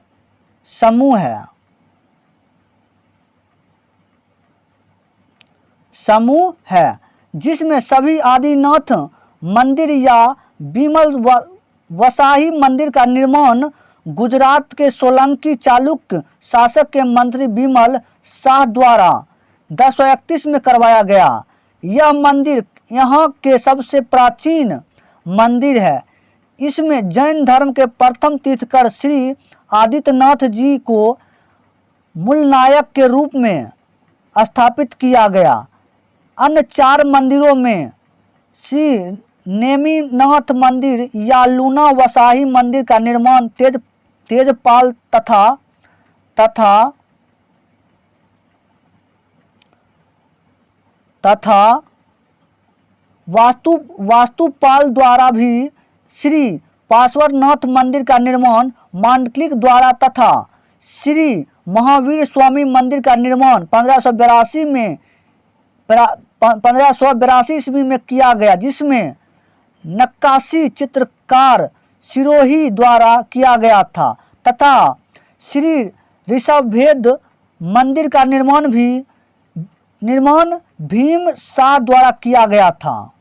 समूह है जिसमें सभी आदिनाथ मंदिर या विमल वसाही मंदिर का निर्माण गुजरात के सोलंकी चालुक्य शासक के मंत्री विमल शाह द्वारा 1031 में करवाया गया। यह मंदिर यहाँ के सबसे प्राचीन मंदिर है। इसमें जैन धर्म के प्रथम तीर्थकर श्री आदित्यनाथ जी को मूलनायक के रूप में स्थापित किया गया। अन्य 4 मंदिरों में श्री नेमिनाथ मंदिर या लूना वसाही मंदिर का निर्माण तेजपाल तथा वास्तुपाल द्वारा भी, श्री पार्श्वनाथ मंदिर का निर्माण मांडलिक द्वारा तथा श्री महावीर स्वामी मंदिर का निर्माण 1582 ईस्वी में किया गया, जिसमें नक्काशी चित्रकार सिरोही द्वारा किया गया था तथा श्री ऋषभभेद मंदिर का निर्माण भीम शाह द्वारा किया गया था।